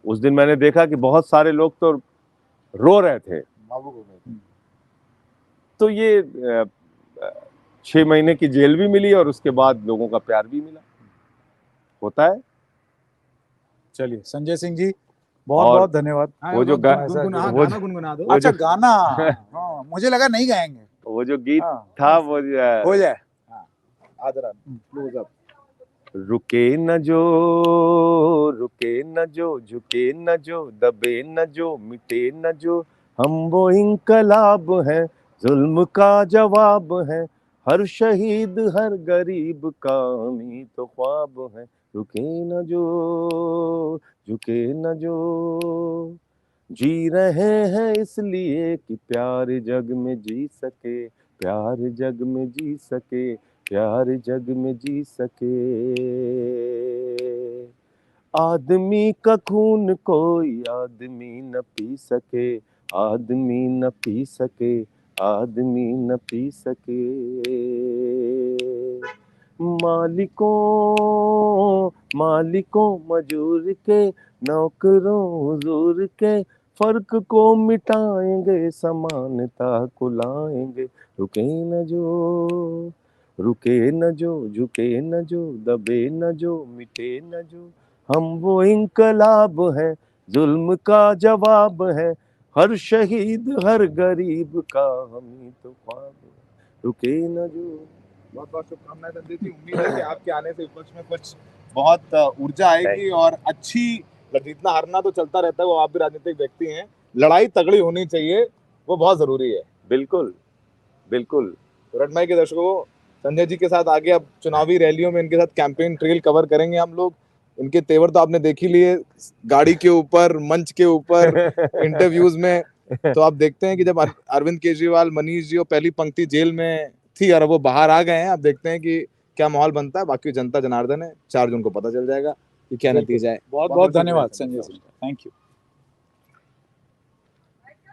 उस दिन मैंने देखा कि बहुत सारे लोग तो रो रहे थे। तो ये 6 महीने की जेल भी मिली और उसके बाद लोगों का प्यार भी मिला, होता है। चलिए संजय सिंह जी, बहुत बहुत धन्यवाद। वो जो गाना गुनगुना दो। अच्छा गाना, हाँ, मुझे लगा नहीं गाएंगे। वो जो गीत था वो हो जाए। रुके न जो, रुके न जो, झुके न जो, दबे न जो, मिटे न जो, हम वो इंकलाब हैं, जुल्म का जवाब है, हर शहीद हर गरीब का हम ही तो ख्वाब है। रुके न जो, झुके न जो, जी रहे हैं इसलिए कि प्यार जग में जी सके, प्यार जग में जी सके, प्यार जग में जी सके। आदमी का खून कोई आदमी न पी सके, आदमी न पी सके, आदमी न पी सके। मालिकों मालिकों मजूर के, नौकरों हुजूर के, फर्क को मिटाएंगे, समानता को लाएंगे। रुके न जो, रुके न जो, झुके न जो, दबे न जो, मिटे न जो, हम वो इंकलाब है, जुल्म का जवाब है, हर शहीद हर गरीब का हम ही तो ख्वाब है। रुके न जो। बहुत बहुत शुभकामनाएं संजय जी। उम्मीद है कि आपके आने से विपक्ष में कुछ बहुत ऊर्जा आएगी और अच्छी, जीतना हारना तो चलता रहता है, वो आप भी राजनीतिक व्यक्ति हैं, लड़ाई तगड़ी होनी चाहिए, वो बहुत जरूरी है। बिल्कुल बिल्कुल। रटमाई के दर्शकों, संजय जी के साथ आगे अब चुनावी रैलियों में इनके साथ कैंपेन ट्रेल कवर करेंगे हम लोग। इनके तेवर तो आपने देख ही लिए, गाड़ी के ऊपर, मंच के ऊपर, इंटरव्यूज में। तो आप देखते हैं कि जब अरविंद केजरीवाल, मनीष जी और पहली पंक्ति जेल में थी और वो बाहर आ गए हैं, आप देखते हैं कि क्या माहौल बनता है बाकी जनता जनार्दन है, 4 जून को पता चल जाएगा कि क्या बिल्कुल। नतीजा है। बहुत बहुत धन्यवाद संजय सिंह, थैंक यू।